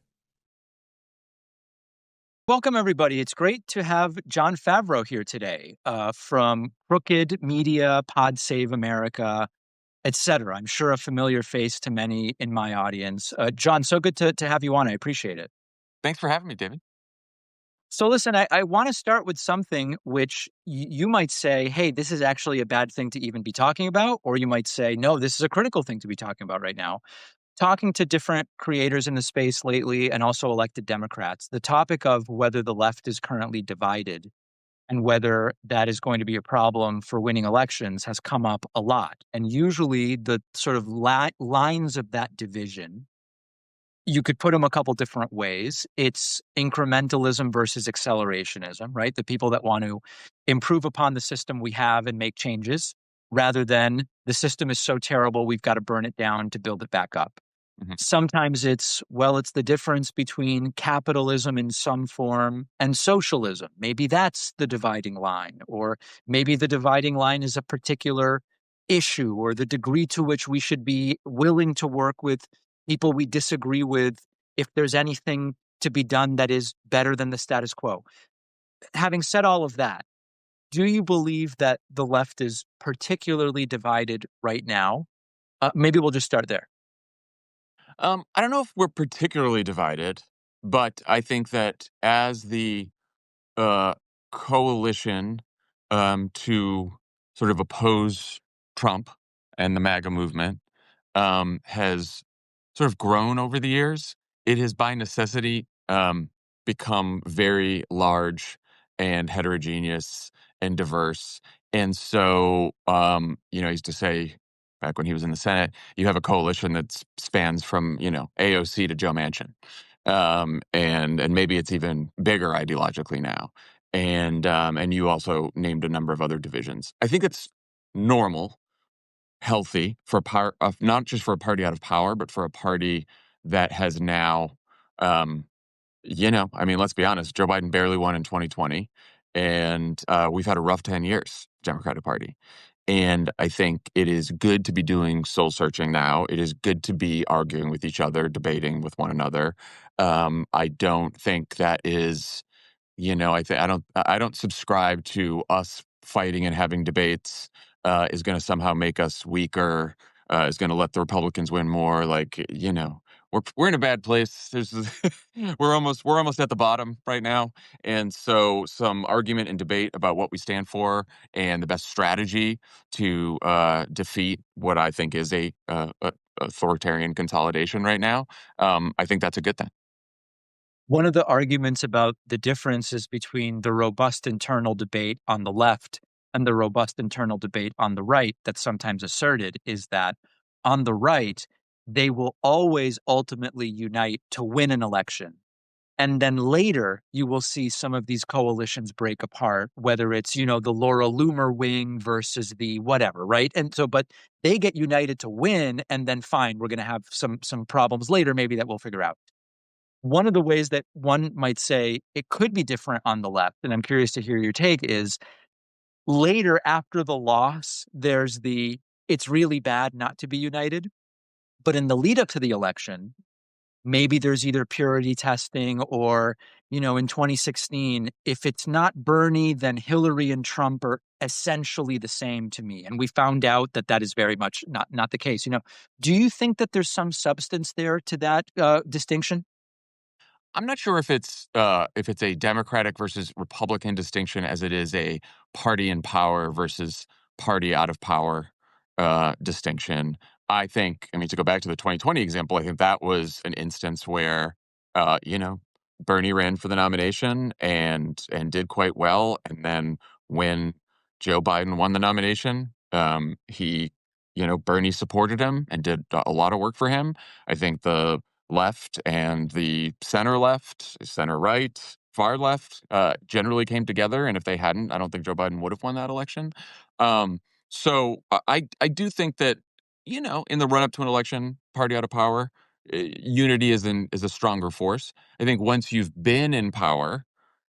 Welcome, everybody. It's great to have Jon Favreau here today from Crooked Media, Pod Save America, etc. I'm sure a familiar face to many in my audience. Jon, so good to have you on. I appreciate it. Thanks for having me, David. So listen, I want to start with something which you might say, hey, this is actually a bad thing to even be talking about. Or you might say, no, this is a critical thing to be talking about right now. Talking to different creators in the space lately and also elected Democrats, the topic of whether the left is currently divided and whether that is going to be a problem for winning elections has come up a lot. And usually the sort of lines of that division, you could put them a couple different ways. It's incrementalism versus accelerationism, right? The people that want to improve upon the system we have and make changes rather than the system is so terrible, we've got to burn it down to build it back up. Mm-hmm. Sometimes it's the difference between capitalism in some form and socialism. Maybe that's the dividing line, or maybe the dividing line is a particular issue or the degree to which we should be willing to work with people we disagree with if there's anything to be done that is better than the status quo. Having said all of that, do you believe that the left is particularly divided right now? Maybe we'll just start there. I don't know if we're particularly divided, but I think that as the coalition to sort of oppose Trump and the MAGA movement has sort of grown over the years, it has by necessity become very large and heterogeneous and diverse. And so, I used to say back when he was in the Senate, you have a coalition that spans from, AOC to Joe Manchin. And maybe it's even bigger ideologically now. And you also named a number of other divisions. I think it's normal, healthy for not just for a party out of power, but for a party that has now, let's be honest, Joe Biden barely won in 2020, and we've had a rough 10 years, Democratic Party. And I think it is good to be doing soul searching now. It is good to be arguing with each other, debating with one another. I don't think that is, I don't subscribe to us fighting and having debates is going to somehow make us weaker, is going to let the Republicans win more. We're in a bad place. We're almost at the bottom right now. And so some argument and debate about what we stand for and the best strategy to defeat what I think is a authoritarian consolidation right now. I think that's a good thing. One of the arguments about the differences between the robust internal debate on the left and the robust internal debate on the right that's sometimes asserted is that on the right, they will always ultimately unite to win an election. And then later, you will see some of these coalitions break apart, whether it's, the Laura Loomer wing versus the whatever, right? And so, but they get united to win, and then fine, we're going to have some problems later, maybe that we'll figure out. One of the ways that one might say it could be different on the left, and I'm curious to hear your take, is later after the loss, there's it's really bad not to be united. But in the lead up to the election, maybe there's either purity testing or, in 2016, if it's not Bernie, then Hillary and Trump are essentially the same to me. And we found out that is very much not the case. Do you think that there's some substance there to that distinction? I'm not sure if it's a Democratic versus Republican distinction as it is a party in power versus party out of power distinction. I think, to go back to the 2020 example, I think that was an instance where, Bernie ran for the nomination and did quite well. And then when Joe Biden won the nomination, Bernie supported him and did a lot of work for him. I think the left and the center left, center right, far left generally came together. And if they hadn't, I don't think Joe Biden would have won that election. So I do think that, in the run up to an election, party out of power, unity is a stronger force. I think once you've been in power,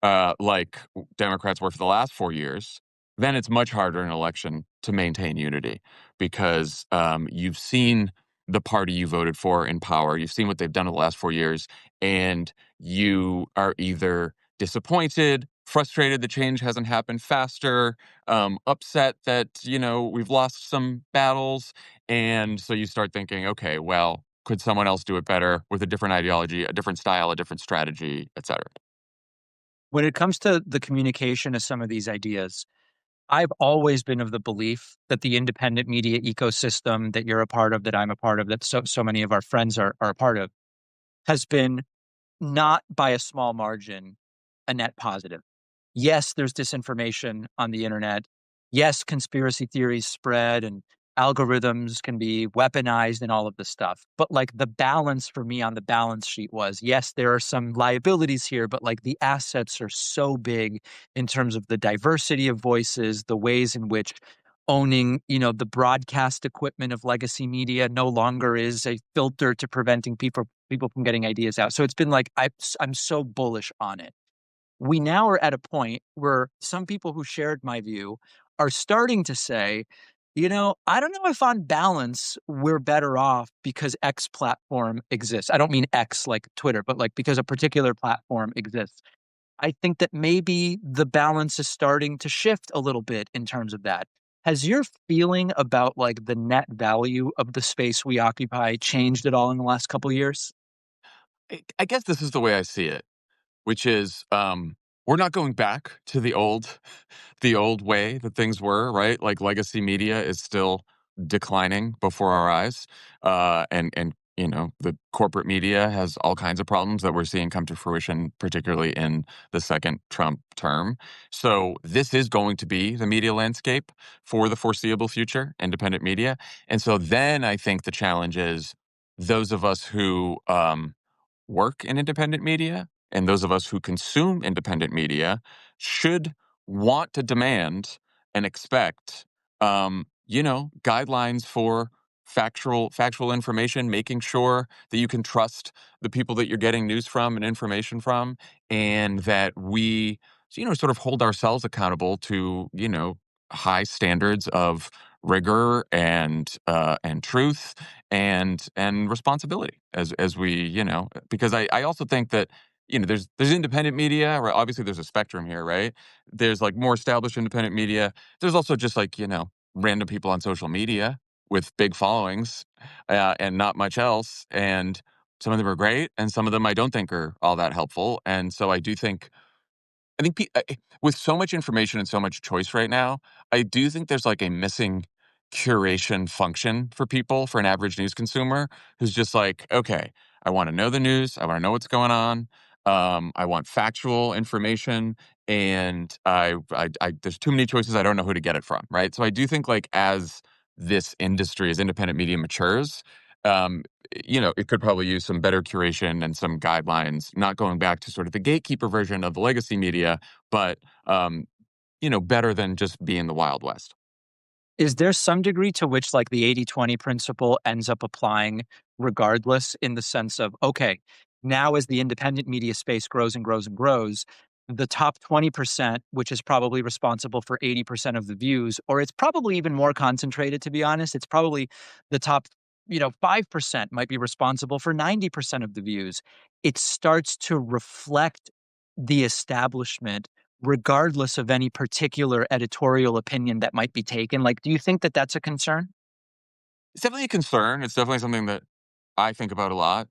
like Democrats were for the last 4 years, then it's much harder in an election to maintain unity because you've seen the party you voted for in power. You've seen what they've done in the last 4 years, and you are either disappointed, frustrated that change hasn't happened faster, upset that, we've lost some battles. And so you start thinking, okay, well, could someone else do it better with a different ideology, a different style, a different strategy, et cetera? When it comes to the communication of some of these ideas, I've always been of the belief that the independent media ecosystem that you're a part of, that I'm a part of, that so many of our friends are a part of, has been not by a small margin a net positive. Yes, there's disinformation on the internet. Yes, conspiracy theories spread and algorithms can be weaponized and all of this stuff. But like the balance for me on the balance sheet was, yes, there are some liabilities here, but like the assets are so big in terms of the diversity of voices, the ways in which owning, the broadcast equipment of legacy media no longer is a filter to preventing people from getting ideas out. So it's been like, I'm so bullish on it. We now are at a point where some people who shared my view are starting to say, I don't know if on balance we're better off because X platform exists. I don't mean X like Twitter, but like because a particular platform exists. I think that maybe the balance is starting to shift a little bit in terms of that. Has your feeling about like the net value of the space we occupy changed at all in the last couple of years? I guess this is the way I see it, which is we're not going back to the old way that things were, right? Like legacy media is still declining before our eyes, and the corporate media has all kinds of problems that we're seeing come to fruition, particularly in the second Trump term. So this is going to be the media landscape for the foreseeable future, independent media. And so then I think the challenge is those of us who work in independent media and those of us who consume independent media should want to demand and expect, guidelines for factual information, making sure that you can trust the people that you're getting news from and information from, and that we, sort of hold ourselves accountable to, high standards of rigor and truth and responsibility as we, because I also think that, there's independent media, right? Obviously there's a spectrum here, right? There's like more established independent media. There's also just like, random people on social media with big followings and not much else. And some of them are great, and some of them I don't think are all that helpful. And so I think with so much information and so much choice right now, I do think there's like a missing curation function for people, for an average news consumer who's just like, okay, I want to know the news. I want to know what's going on. I want factual information, and I there's too many choices. I don't know who to get it from, right? So I do think like as this industry, as independent media matures, it could probably use some better curation and some guidelines, not going back to sort of the gatekeeper version of the legacy media, but, better than just being the Wild West. Is there some degree to which like the 80-20 principle ends up applying regardless, in the sense of, okay, now as the independent media space grows and grows and grows, the top 20%, which is probably responsible for 80% of the views, or it's probably even more concentrated, to be honest, it's probably the top 5% might be responsible for 90% of the views. It starts to reflect the establishment regardless of any particular editorial opinion that might be taken. Like, do you think that that's a concern? It's definitely a concern. It's definitely something that I think about a lot,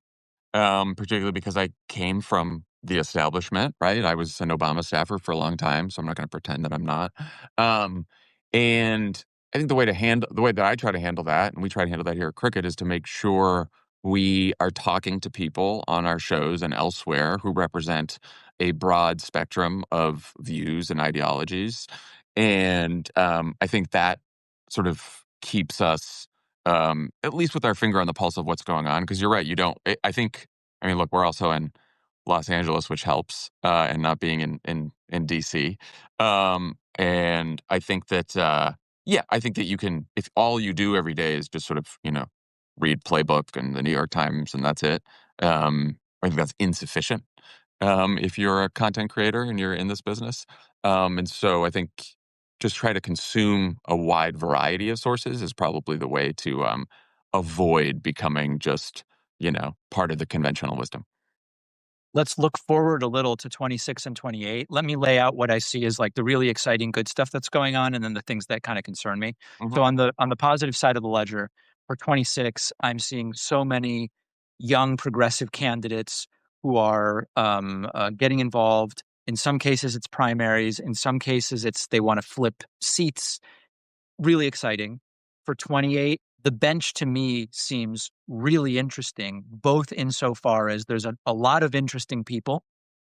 particularly because I came from the establishment, right? I was an Obama staffer for a long time, so I'm not going to pretend that I'm not. And I think the way that I try to handle that, and we try to handle that here at Cricket, is to make sure we are talking to people on our shows and elsewhere who represent a broad spectrum of views and ideologies. And I think that sort of keeps us at least with our finger on the pulse of what's going on. Because you're right, I think I mean, look, we're also in Los Angeles, which helps, and not being in DC. And I think that, I think that you can, if all you do every day is just sort of, read Playbook and the New York Times and that's it, I think that's insufficient if you're a content creator and you're in this business. And so I think just try to consume a wide variety of sources is probably the way to avoid becoming just, part of the conventional wisdom. Let's look forward a little to 26 and 28. Let me lay out what I see as like the really exciting good stuff that's going on, and then the things that kind of concern me. Mhm. So on the positive side of the ledger, for 26, I'm seeing so many young progressive candidates who are getting involved. In some cases, it's primaries. In some cases, it's they want to flip seats. Really exciting. For 28, the bench to me seems really interesting, both insofar as there's a lot of interesting people,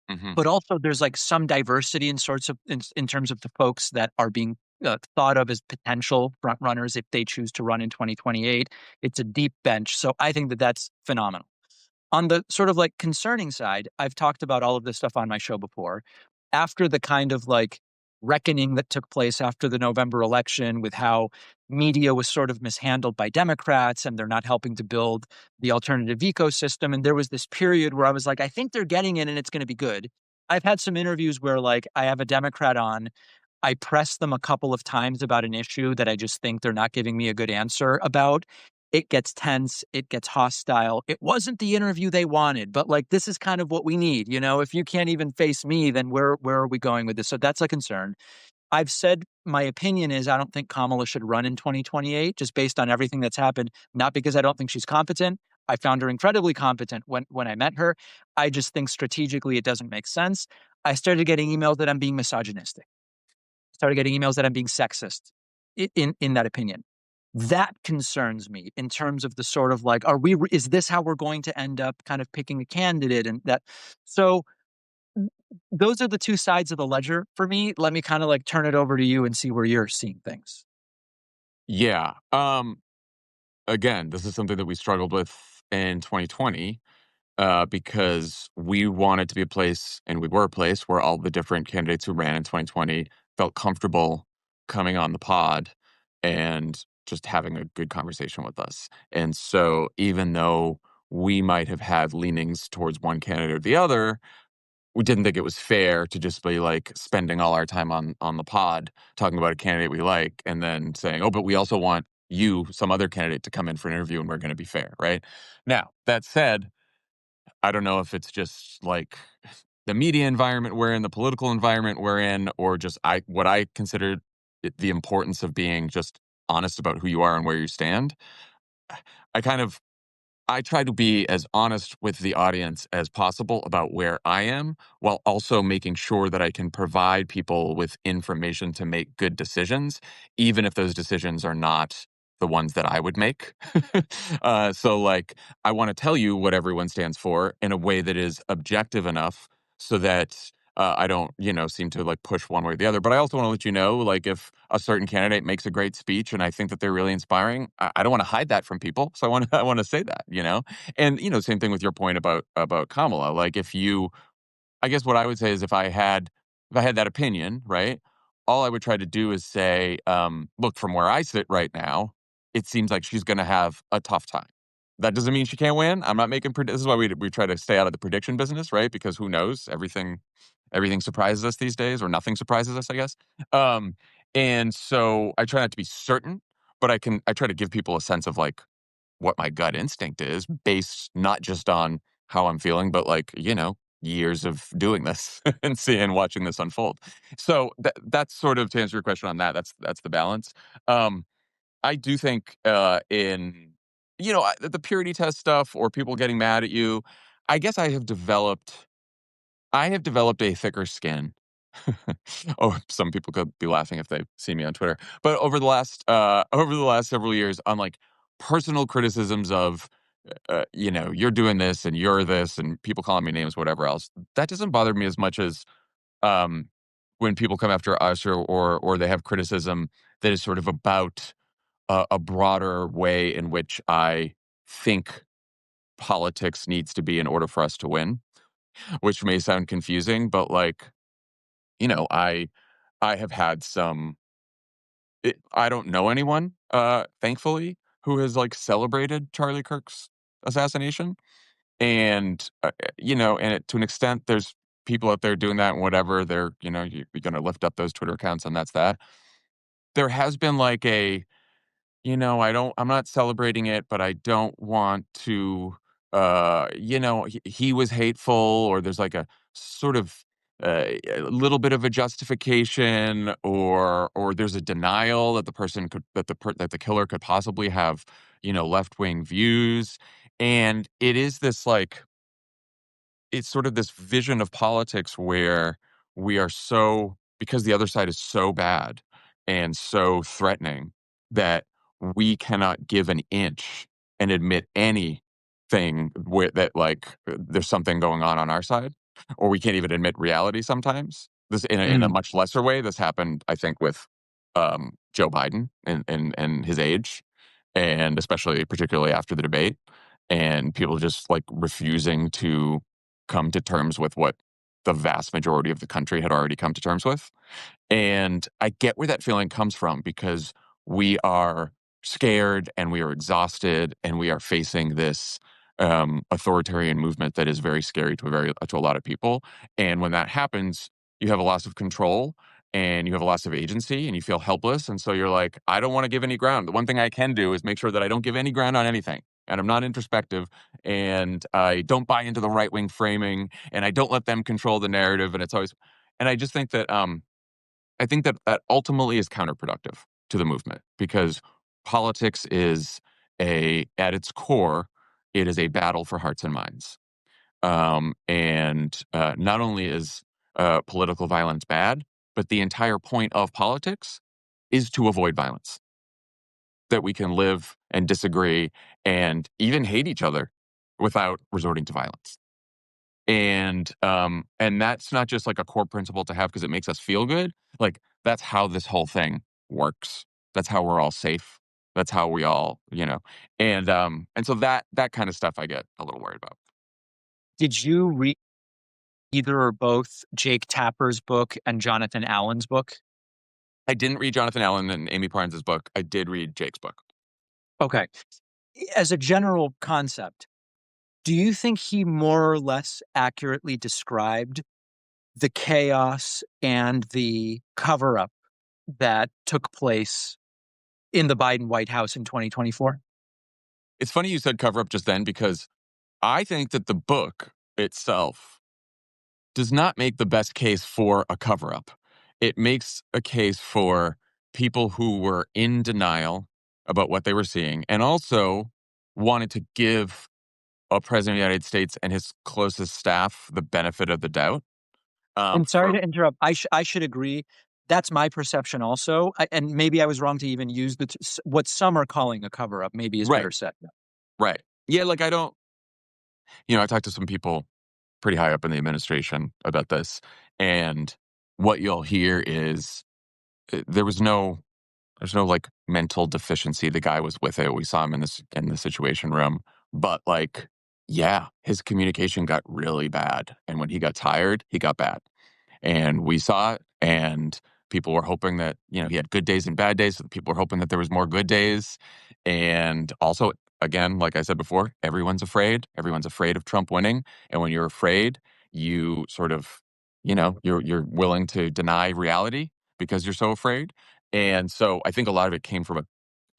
Mhm. but also there's like some diversity in sorts of in terms of the folks that are being thought of as potential front runners if they choose to run in 2028. It's a deep bench, so I think that that's phenomenal. On the sort of like concerning side, I've talked about all of this stuff on my show before. After the kind of like reckoning that took place after the November election with how media was sort of mishandled by Democrats and they're not helping to build the alternative ecosystem. And there was this period where I was like, I think they're getting it and it's going to be good. I've had some interviews where like I have a Democrat on, I press them a couple of times about an issue that I just think they're not giving me a good answer about. It gets tense. It gets hostile. It wasn't the interview they wanted, but like, this is kind of what we need. If you can't even face me, then where are we going with this? So that's a concern. I've said my opinion is I don't think Kamala should run in 2028, just based on everything that's happened, not because I don't think she's competent. I found her incredibly competent when I met her. I just think strategically it doesn't make sense. I started getting emails that I'm being misogynistic. Started getting emails that I'm being sexist in that opinion. That concerns me in terms of the sort of like, is this how we're going to end up kind of picking a candidate? And that, so those are the two sides of the ledger for me. Let me kind of like turn it over to you and see where you're seeing things. Yeah. Again, this is something that we struggled with in 2020 because we wanted to be a place, and we were a place where all the different candidates who ran in 2020 felt comfortable coming on the pod and just having a good conversation with us. And so even though we might have had leanings towards one candidate or the other, we didn't think it was fair to just be like spending all our time on the pod talking about a candidate we like and then saying, oh, but we also want you, some other candidate, to come in for an interview and we're going to be fair, right? Now, that said, I don't know if it's just like the media environment we're in, the political environment we're in, or just what I consider the importance of being just honest about who you are and where you stand. I try to be as honest with the audience as possible about where I am, while also making sure that I can provide people with information to make good decisions, even if those decisions are not the ones that I would make. So, like, I want to tell you what everyone stands for in a way that is objective enough so that I don't, seem to like push one way or the other. But I also want to let you know, like, if a certain candidate makes a great speech and I think that they're really inspiring, I don't want to hide that from people. So I want to say that, And same thing with your point about Kamala. Like, I guess what I would say is if I had that opinion, right? All I would try to do is say, look, from where I sit right now, it seems like she's going to have a tough time. That doesn't mean she can't win. I'm not making. This is why we try to stay out of the prediction business, right? Because who knows? Everything surprises us these days, or nothing surprises us, I guess. And so I try not to be certain, but I try to give people a sense of like what my gut instinct is, based not just on how I'm feeling, but like years of doing this and watching this unfold. So that's sort of, to answer your question on that. That's the balance. I do think in the purity test stuff or people getting mad at you, I guess I have developed a thicker skin. Oh, some people could be laughing if they see me on Twitter. But over the last several years, on like personal criticisms of you're doing this and you're this and people calling me names, whatever else, that doesn't bother me as much as when people come after us or they have criticism that is sort of about a broader way in which I think politics needs to be in order for us to win, which may sound confusing, but like, I have had I don't know anyone, thankfully, who has like celebrated Charlie Kirk's assassination. And, to an extent, there's people out there doing that and whatever. You're going to lift up those Twitter accounts and that's that. There has been like I'm not celebrating it, but I don't want to, he was hateful, or there's like a sort of a little bit of a justification, or there's a denial that the person could, that the killer could possibly have, left-wing views. And it is this like, it's sort of this vision of politics where we are so, because the other side is so bad and so threatening, that we cannot give an inch and admit anything that like there's something going on our side, or we can't even admit reality sometimes. This in a much lesser way. This happened, I think, with Joe Biden and his age, and particularly after the debate, and people just like refusing to come to terms with what the vast majority of the country had already come to terms with. And I get where that feeling comes from, because we are scared and we are exhausted and we are facing this authoritarian movement that is very scary to a lot of people. And when that happens, you have a loss of control and you have a loss of agency and you feel helpless. And so you're like, I don't want to give any ground. The one thing I can do is make sure that I don't give any ground on anything. And I'm not introspective, and I don't buy into the right-wing framing, and I don't let them control the narrative. And I just think that, that ultimately is counterproductive to the movement, because politics is at its core, it is a battle for hearts and minds. And not only is political violence bad, but the entire point of politics is to avoid violence. That we can live and disagree and even hate each other without resorting to violence. And that's not just like a core principle to have because it makes us feel good. Like, that's how this whole thing works. That's how we're all safe. That's how we all, and so that kind of stuff I get a little worried about. Did you read either or both Jake Tapper's book and Jonathan Allen's book? I didn't read Jonathan Allen and Amy Parnes' book. I did read Jake's book. Okay. As a general concept, do you think he more or less accurately described the chaos and the cover-up that took place in the Biden White House in 2024? It's funny you said cover-up just then, because I think that the book itself does not make the best case for a cover-up. It makes a case for people who were in denial about what they were seeing, and also wanted to give a president of the United States and his closest staff the benefit of the doubt. I'm sorry to interrupt. I should agree. That's my perception also. And maybe I was wrong to even use what some are calling a cover-up, maybe is better said. Right. Yeah, like I talked to some people pretty high up in the administration about this, and what you'll hear is there's no like mental deficiency. The guy was with it. We saw him in the Situation Room, but like, yeah, his communication got really bad, and when he got tired, he got bad, and we saw it. And people were hoping that he had good days and bad days. So people were hoping that there was more good days, and also, again, like I said before, everyone's afraid. Everyone's afraid of Trump winning, and when you're afraid, you sort of, you're willing to deny reality because you're so afraid. And so I think a lot of it came from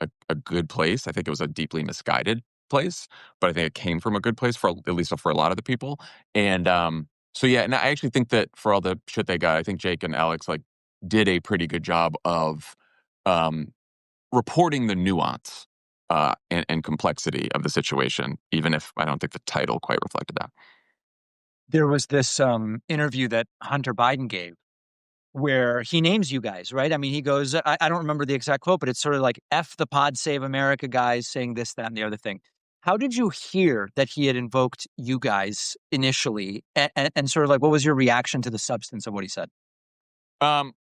a good place. I think it was a deeply misguided place, but I think it came from a good place at least for a lot of the people. And so yeah, and I actually think that for all the shit they got, I think Jake and Alex like did a pretty good job of reporting the nuance and complexity of the situation, even if I don't think the title quite reflected that. There was this interview that Hunter Biden gave where he names you guys, right? I mean, he goes, I don't remember the exact quote, but it's sort of like, F the Pod Save America guys saying this, that, and the other thing. How did you hear that he had invoked you guys initially? And sort of like, what was your reaction to the substance of what he said?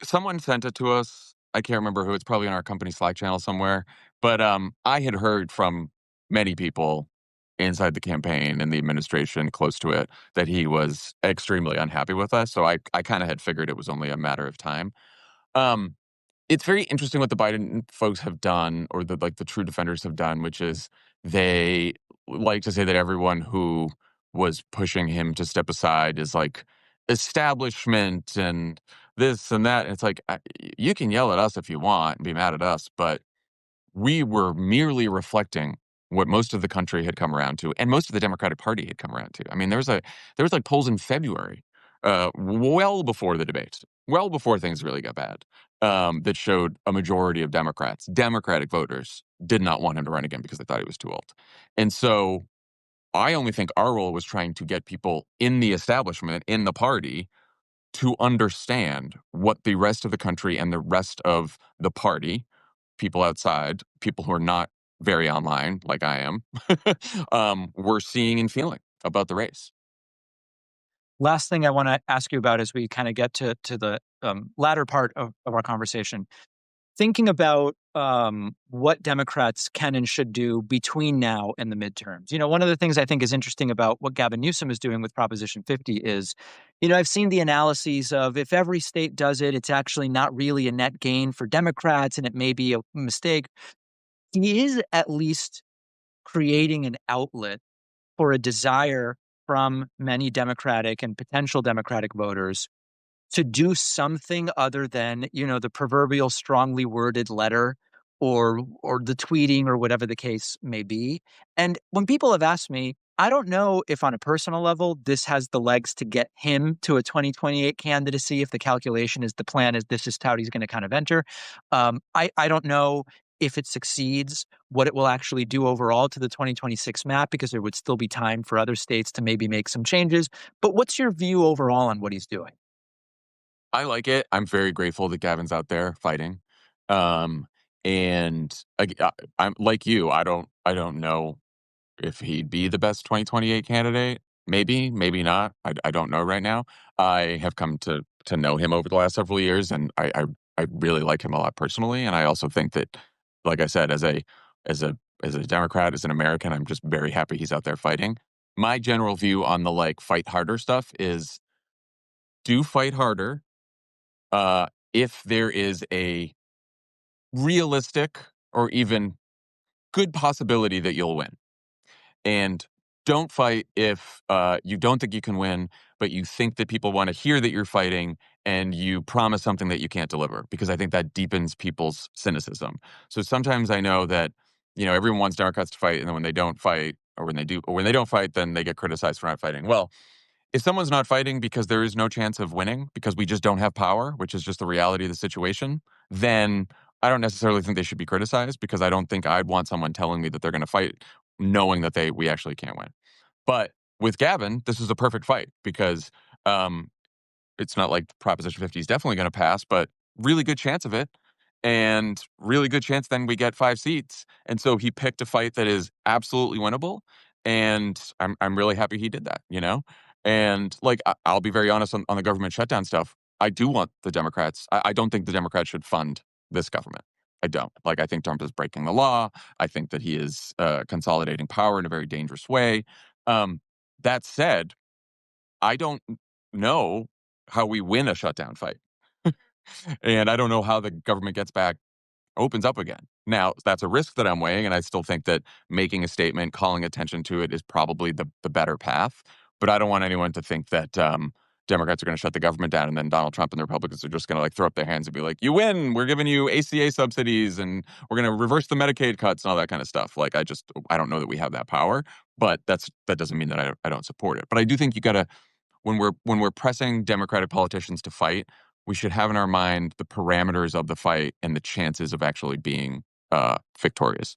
Someone sent it to us. I can't remember who. It's probably on our company Slack channel somewhere. But I had heard from many people inside the campaign and the administration close to it that he was extremely unhappy with us. So I kind of had figured it was only a matter of time. It's very interesting what the Biden folks have done, or the true defenders have done, which is they like to say that everyone who was pushing him to step aside is like establishment and this and that. And it's like, you can yell at us if you want and be mad at us, but we were merely reflecting what most of the country had come around to, and most of the Democratic Party had come around to. I mean, there was like polls in February, well before the debates, well before things really got bad, that showed a majority of Democratic voters did not want him to run again because they thought he was too old. And so I only think our role was trying to get people in the establishment, in the party, to understand what the rest of the country and the rest of the party, people outside, people who are not very online like I am, were seeing and feeling about the race. Last thing I want to ask you about as we kind of get to the latter part of our conversation, thinking about what Democrats can and should do between now and the midterms. You know, one of the things I think is interesting about what Gavin Newsom is doing with Proposition 50 is, you know, I've seen the analyses of if every state does it, it's actually not really a net gain for Democrats and it may be a mistake. He is at least creating an outlet for a desire from many Democratic and potential Democratic voters to do something other than, you know, the proverbial strongly worded letter or the tweeting or whatever the case may be. And when people have asked me, I don't know if on a personal level this has the legs to get him to a 2028 candidacy, if the calculation is the plan is this is how he's going to kind of enter. I don't know if it succeeds, what it will actually do overall to the 2026 map, because there would still be time for other states to maybe make some changes. But what's your view overall on what he's doing? I like it. I'm very grateful that Gavin's out there fighting. And I'm like you. I don't know if he'd be the best 2028 candidate. Maybe, maybe not. I don't know right now. I have come to know him over the last several years, and I really like him a lot personally. And I also think that, like I said, as a Democrat, as an American, I'm just very happy he's out there fighting. My general view on the fight harder stuff is do fight harder if there is a realistic or even good possibility that you'll win. And don't fight if you don't think you can win, but you think that people want to hear that you're fighting and you promise something that you can't deliver, because I think that deepens people's cynicism. So sometimes I know that, you know, everyone wants Democrats to fight, and then when they don't fight, or when they don't fight, then they get criticized for not fighting. Well, if someone's not fighting because there is no chance of winning, because we just don't have power, which is just the reality of the situation, then I don't necessarily think they should be criticized, because I don't think I'd want someone telling me that they're going to fight knowing that we actually can't win. But with Gavin, this is a perfect fight, because it's not like Proposition 50 is definitely going to pass, but really good chance of it. And really good chance then we get 5 seats. And so he picked a fight that is absolutely winnable. And I'm really happy he did that, you know? And I'll be very honest on the government shutdown stuff. I do want the Democrats. I don't think the Democrats should fund this government. I don't. I think Trump is breaking the law. I think that he is consolidating power in a very dangerous way. That said, I don't know how we win a shutdown fight. And I don't know how the government opens up again. Now, that's a risk that I'm weighing, and I still think that making a statement, calling attention to it is probably the better path. But I don't want anyone to think that Democrats are going to shut the government down, and then Donald Trump and the Republicans are just going to throw up their hands and be like, you win, we're giving you ACA subsidies, and we're going to reverse the Medicaid cuts and all that kind of stuff. I don't know that we have that power, but that doesn't mean that I don't support it. But I do think you got to, when we're pressing Democratic politicians to fight, we should have in our mind the parameters of the fight and the chances of actually being victorious.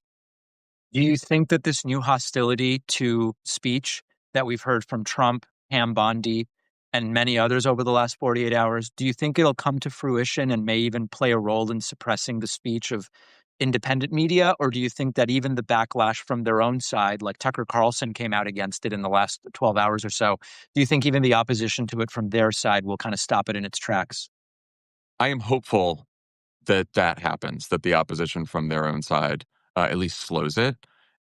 Do you think that this new hostility to speech that we've heard from Trump, Pam Bondi, and many others over the last 48 hours, do you think it'll come to fruition and may even play a role in suppressing the speech of independent media? Or do you think that even the backlash from their own side, like Tucker Carlson came out against it in the last 12 hours or so, do you think even the opposition to it from their side will kind of stop it in its tracks? I am hopeful that happens, that the opposition from their own side at least slows it.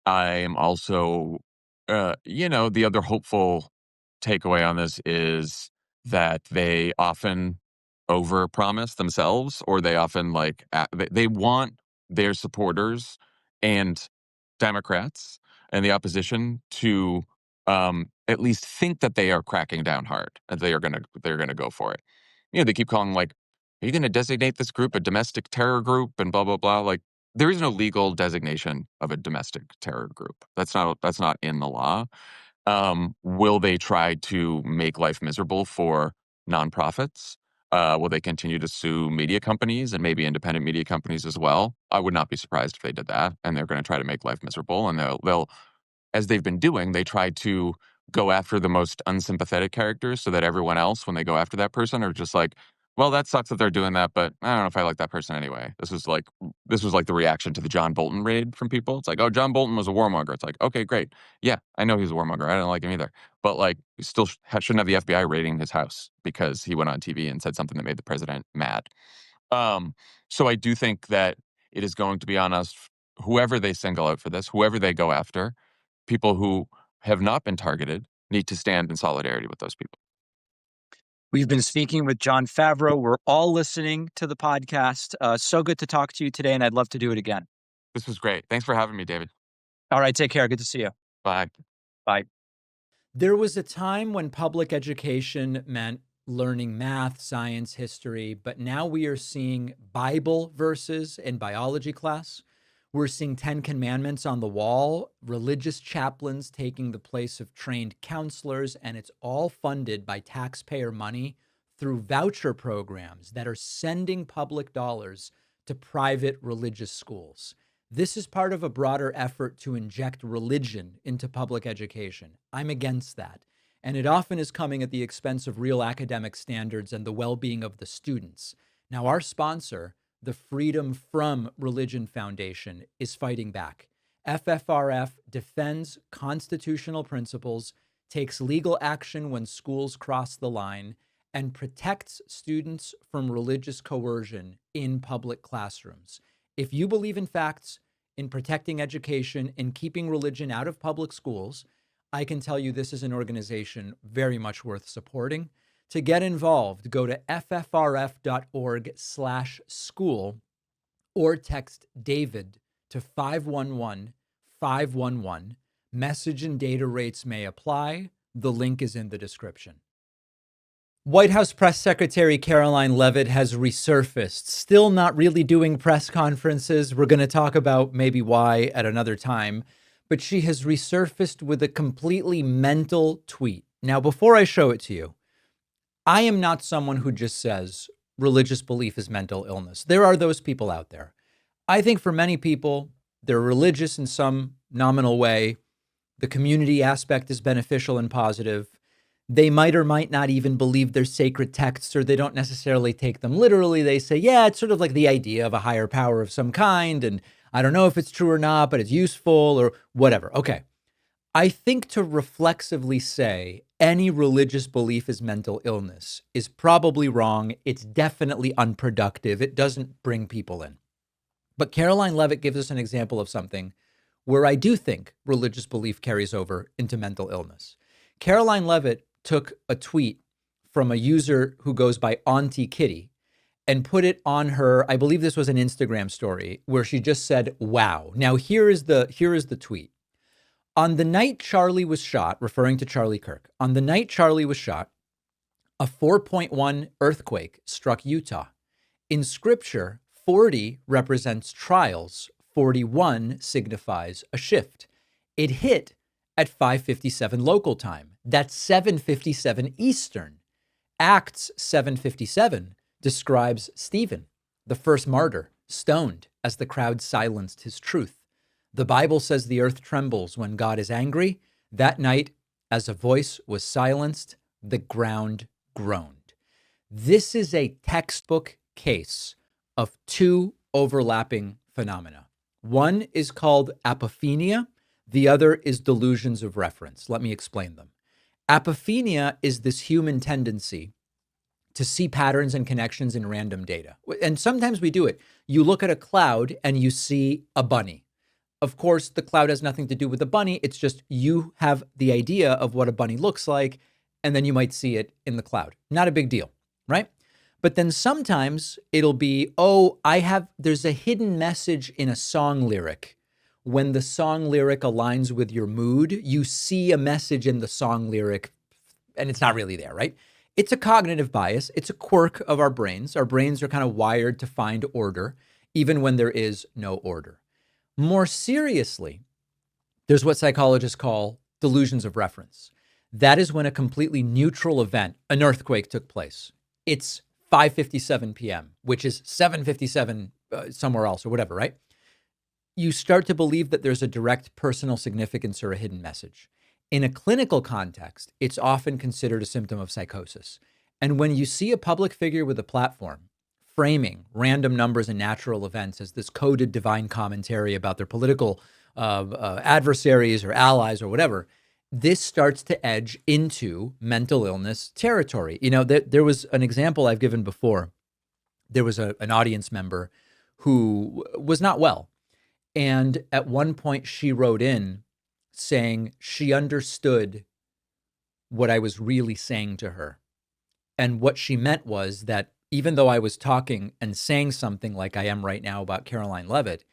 I am also the other hopeful takeaway on this is that they often overpromise themselves, or they often they want their supporters and Democrats and the opposition to at least think that they are cracking down hard, and they're gonna go for it. They keep calling are you going to designate this group a domestic terror group and blah blah blah. There is no legal designation of a domestic terror group. That's not in the law. Will they try to make life miserable for nonprofits? Will they continue to sue media companies and maybe independent media companies as well? I would not be surprised if they did that, and they're going to try to make life miserable. And they'll, as they've been doing, they try to go after the most unsympathetic characters so that everyone else, when they go after that person, are just like, well, that sucks that they're doing that, but I don't know if I like that person anyway. This was like the reaction to the John Bolton raid from people. It's like, oh, John Bolton was a warmonger. It's like, okay, great. Yeah, I know he's a warmonger. I don't like him either. But he still shouldn't have the FBI raiding his house because he went on TV and said something that made the president mad. So I do think that it is going to be on us, whoever they single out for this, whoever they go after, people who have not been targeted need to stand in solidarity with those people. We've been speaking with Jon Favreau. We're all listening to the podcast. So good to talk to you today, and I'd love to do it again. This was great. Thanks for having me, David. All right, take care. Good to see you. Bye. Bye. There was a time when public education meant learning math, science, history, but now we are seeing Bible verses in biology class. We're seeing 10 commandments on the wall, religious chaplains taking the place of trained counselors, and it's all funded by taxpayer money through voucher programs that are sending public dollars to private religious schools. This is part of a broader effort to inject religion into public education. I'm against that. And it often is coming at the expense of real academic standards and the well-being of the students. Now, our sponsor, the Freedom From Religion Foundation, is fighting back. FFRF defends constitutional principles, takes legal action when schools cross the line, and protects students from religious coercion in public classrooms. If you believe in facts, in protecting education, in keeping religion out of public schools, I can tell you this is an organization very much worth supporting. To get involved, go to ffrf.org/school or text David to 511-511. Message and data rates may apply. The link is in the description. White House Press Secretary Karoline Leavitt has resurfaced, still not really doing press conferences. We're going to talk about maybe why at another time, but she has resurfaced with a completely mental tweet. Now, before I show it to you, I am not someone who just says religious belief is mental illness. There are those people out there. I think for many people, they're religious in some nominal way. The community aspect is beneficial and positive. They might or might not even believe they're sacred texts, or they don't necessarily take them literally. They say, yeah, it's sort of like the idea of a higher power of some kind, and I don't know if it's true or not, but it's useful or whatever. Okay. I think to reflexively say any religious belief is mental illness is probably wrong. It's definitely unproductive. It doesn't bring people in. But Karoline Leavitt gives us an example of something where I do think religious belief carries over into mental illness. Karoline Leavitt took a tweet from a user who goes by Auntie Kitty and put it on her, I believe this was an Instagram story, where she just said, wow. Now here is the tweet. On the night Charlie was shot, referring to Charlie Kirk, on the night Charlie was shot, a 4.1 earthquake struck Utah. In scripture, 40 represents trials, 41 signifies a shift. It hit at 5:57 local time. That's 7:57 Eastern. Acts 7:57 describes Stephen, the first martyr, stoned as the crowd silenced his truth. The Bible says the earth trembles when God is angry. That night, as a voice was silenced, the ground groaned. This is a textbook case of two overlapping phenomena. One is called apophenia. The other is delusions of reference. Let me explain them. Apophenia is this human tendency to see patterns and connections in random data. And sometimes we do it. You look at a cloud and you see a bunny. Of course, the cloud has nothing to do with the bunny. It's just you have the idea of what a bunny looks like, and then you might see it in the cloud. Not a big deal, right? But then sometimes it'll be, there's a hidden message in a song lyric. When the song lyric aligns with your mood, you see a message in the song lyric, and it's not really there, right? It's a cognitive bias. It's a quirk of our brains. Our brains are kind of wired to find order, even when there is no order. More seriously, there's what psychologists call delusions of reference. That is when a completely neutral event, an earthquake, took place. It's 5:57 p.m., which is 7:57 somewhere else or whatever, right? You start to believe that there's a direct personal significance or a hidden message. In a clinical context, it's often considered a symptom of psychosis. And when you see a public figure with a platform framing random numbers and natural events as this coded divine commentary about their political adversaries or allies or whatever, this starts to edge into mental illness territory. You know, there was an example I've given before. There was an audience member who was not well. And at one point she wrote in saying she understood what I was really saying to her. And what she meant was that even though I was talking and saying something like I am right now about Caroline Leavitt,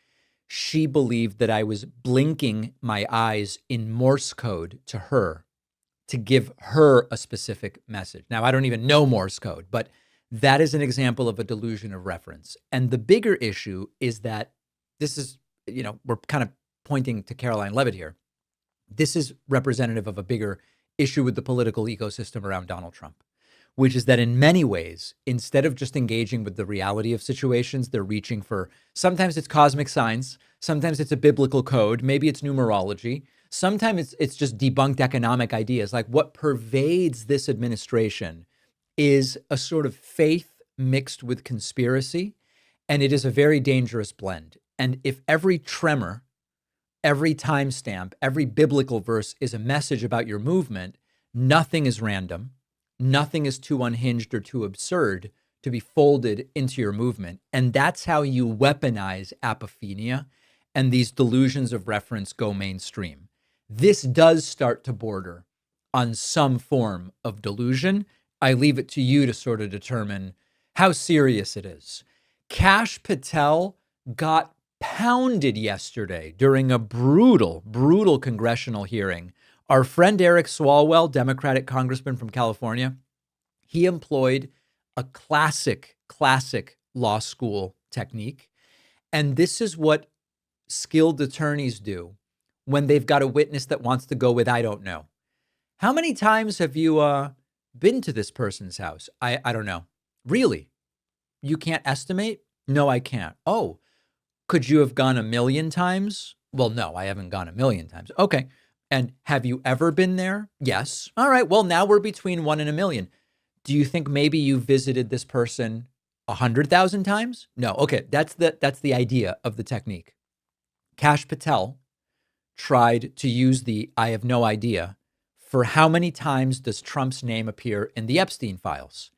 she believed that I was blinking my eyes in Morse code to her to give her a specific message. Now, I don't even know Morse code, but that is an example of a delusion of reference. And the bigger issue is that this is, we're kind of pointing to Caroline Leavitt here. This is representative of a bigger issue with the political ecosystem around Donald Trump, which is that in many ways, instead of just engaging with the reality of situations, they're reaching for, sometimes it's cosmic signs, sometimes it's a biblical code, maybe it's numerology, sometimes it's just debunked economic ideas. Like what pervades this administration is a sort of faith mixed with conspiracy, and it is a very dangerous blend. And if every tremor, every timestamp, every biblical verse is a message about your movement, nothing is random. Nothing is too unhinged or too absurd to be folded into your movement. And that's how you weaponize apophenia and these delusions of reference go mainstream. This does start to border on some form of delusion. I leave it to you to sort of determine how serious it is. Kash Patel got pounded yesterday during a brutal congressional hearing. Our friend Eric Swalwell, Democratic congressman from California, he employed a classic law school technique. And this is what skilled attorneys do when they've got a witness that wants to go with, I don't know. How many times have you been to this person's house? I don't know. Really? You can't estimate? No, I can't. Oh, could you have gone 1,000,000 times? Well, no, I haven't gone 1,000,000 times. Okay. And have you ever been there? Yes. All right. Well, now we're between 1 and 1,000,000. Do you think maybe you visited this person 100,000 times? No. Okay. That's the idea of the technique. Kash Patel tried to use the I have no idea for how many times does Trump's name appear in the Epstein files.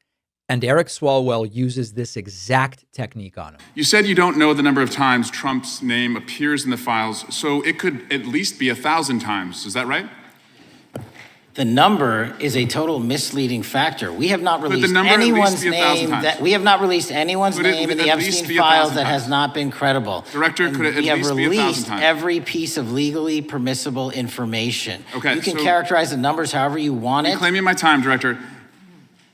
And Eric Swalwell uses this exact technique on him. You said you don't know the number of times Trump's name appears in the files, so it could at least be 1,000 times. Is that right? The number is a total misleading factor. We have not released anyone's name in the Epstein files that has not been credible. Director, could it at least be 1,000 times? We have released every piece of legally permissible information. Okay, you can characterize the numbers however you want it. Reclaiming my time, Director.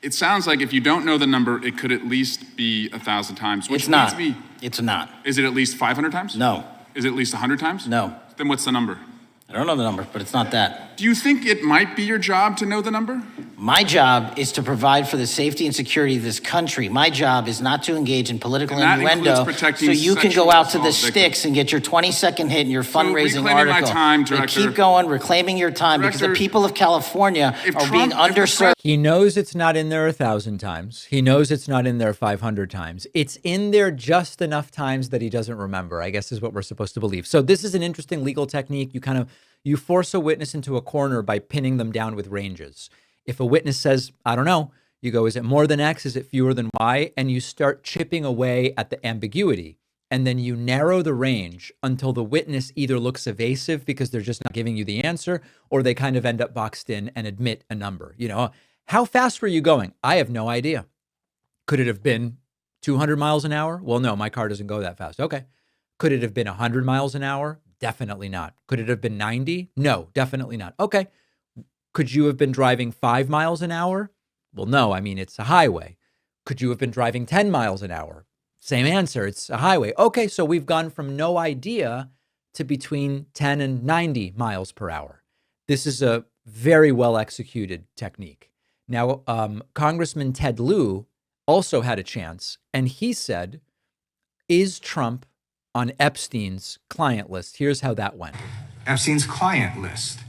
It sounds like if you don't know the number, it could at least be 1,000 times. It's not. It's not. Is it at least 500 times? No. Is it at least 100 times? No. Then what's the number? I don't know the number, but it's not that. Do you think it might be your job to know the number? My job is to provide for the safety and security of this country. My job is not to engage in political innuendo so you can go out to the sticks and get your 20-second hit in your fundraising article. My time, Director. Keep going, reclaiming your time, because the people of California are being underserved. He knows it's not in there 1,000 times. He knows it's not in there 500 times. It's in there just enough times that he doesn't remember, I guess is what we're supposed to believe. So this is an interesting legal technique. You force a witness into a corner by pinning them down with ranges. If a witness says, I don't know, you go, is it more than X? Is it fewer than Y? And you start chipping away at the ambiguity. and then you narrow the range until the witness either looks evasive because they're just not giving you the answer, or they kind of end up boxed in and admit a number. You know, how fast were you going? I have no idea. Could it have been 200 miles an hour? Well, no, my car doesn't go that fast. Okay. Could it have been 100 miles an hour? Definitely not. Could it have been 90? No, definitely not. Okay. Could you have been driving 5 miles an hour? Well, no, I mean, it's a highway. Could you have been driving 10 miles an hour? Same answer. It's a highway. Okay. So we've gone from no idea to between 10 and 90 miles per hour. This is a very well executed technique. Now, Congressman Ted Lieu also had a chance, and he said, is Trump on Epstein's client list? Here's how that went. Epstein's client list.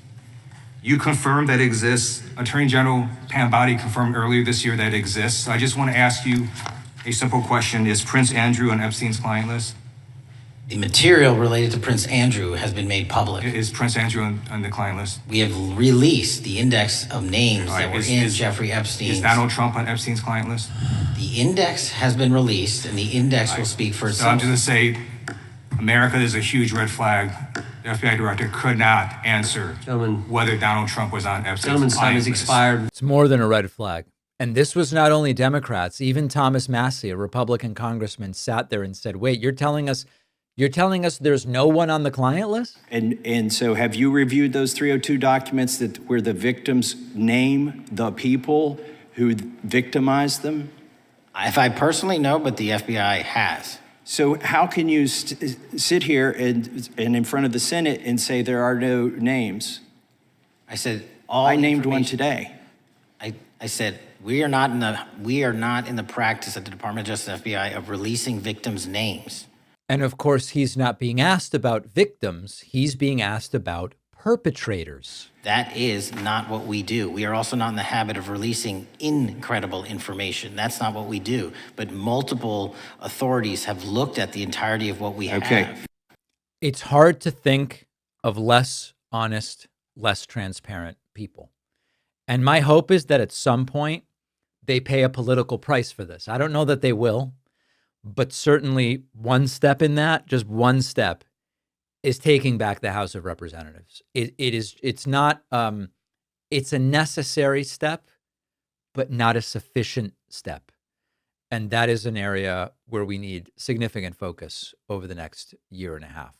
You confirmed that it exists. Attorney General Pam Bondi confirmed earlier this year that it exists. So I just want to ask you a simple question. Is Prince Andrew on Epstein's client list? The material related to Prince Andrew has been made public. Is Prince Andrew on the client list? We have released the index of names that were in Jeffrey Epstein's. Is Donald Trump on Epstein's client list? The index has been released, and the index will speak for itself. So I'm just going to say, America is a huge red flag. The FBI director could not answer whether Donald Trump was on Epstein's client list. Expired. It's more than a red flag. And this was not only Democrats. Even Thomas Massie, a Republican congressman, sat there and said, wait, you're telling us there's no one on the client list? And so have you reviewed those 302 documents where the victims name the people who victimized them? If I personally know, but the FBI has. So how can you sit here and in front of the Senate and say there are no names? I said I named one today. I said we are not in the practice at the Department of Justice FBI of releasing victims' names. And of course, he's not being asked about victims. He's being asked about perpetrators. That is not what we do. We are also not in the habit of releasing incredible information. That's not what we do. But multiple authorities have looked at the entirety of what we have. It's hard to think of less honest, less transparent people. And my hope is that at some point they pay a political price for this. I don't know that they will. But certainly one step, is taking back the House of Representatives. It's a necessary step, but not a sufficient step. And that is an area where we need significant focus over the next year and a half.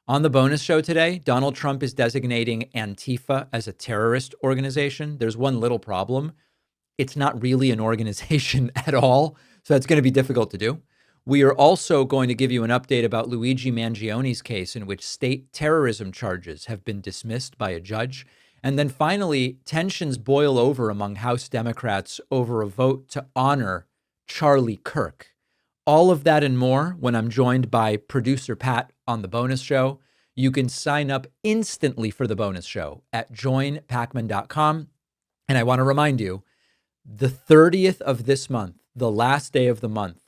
On the bonus show today, Donald Trump is designating Antifa as a terrorist organization. There's one little problem. It's not really an organization at all, so that's going to be difficult to do. We are also going to give you an update about Luigi Mangioni's case, in which state terrorism charges have been dismissed by a judge. And then finally, tensions boil over among House Democrats over a vote to honor Charlie Kirk. All of that and more when I'm joined by producer Pat on the bonus show. You can sign up instantly for the bonus show at joinpakman.com. And I want to remind you, the 30th of this month, the last day of the month,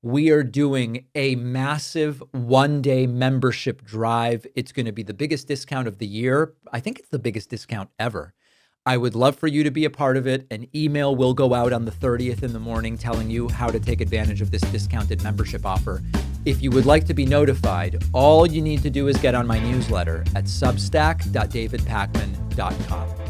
we are doing a massive one-day membership drive. It's going to be the biggest discount of the year. I think it's the biggest discount ever. I would love for you to be a part of it. An email will go out on the 30th in the morning telling you how to take advantage of this discounted membership offer. If you would like to be notified, all you need to do is get on my newsletter at substack.davidpakman.com.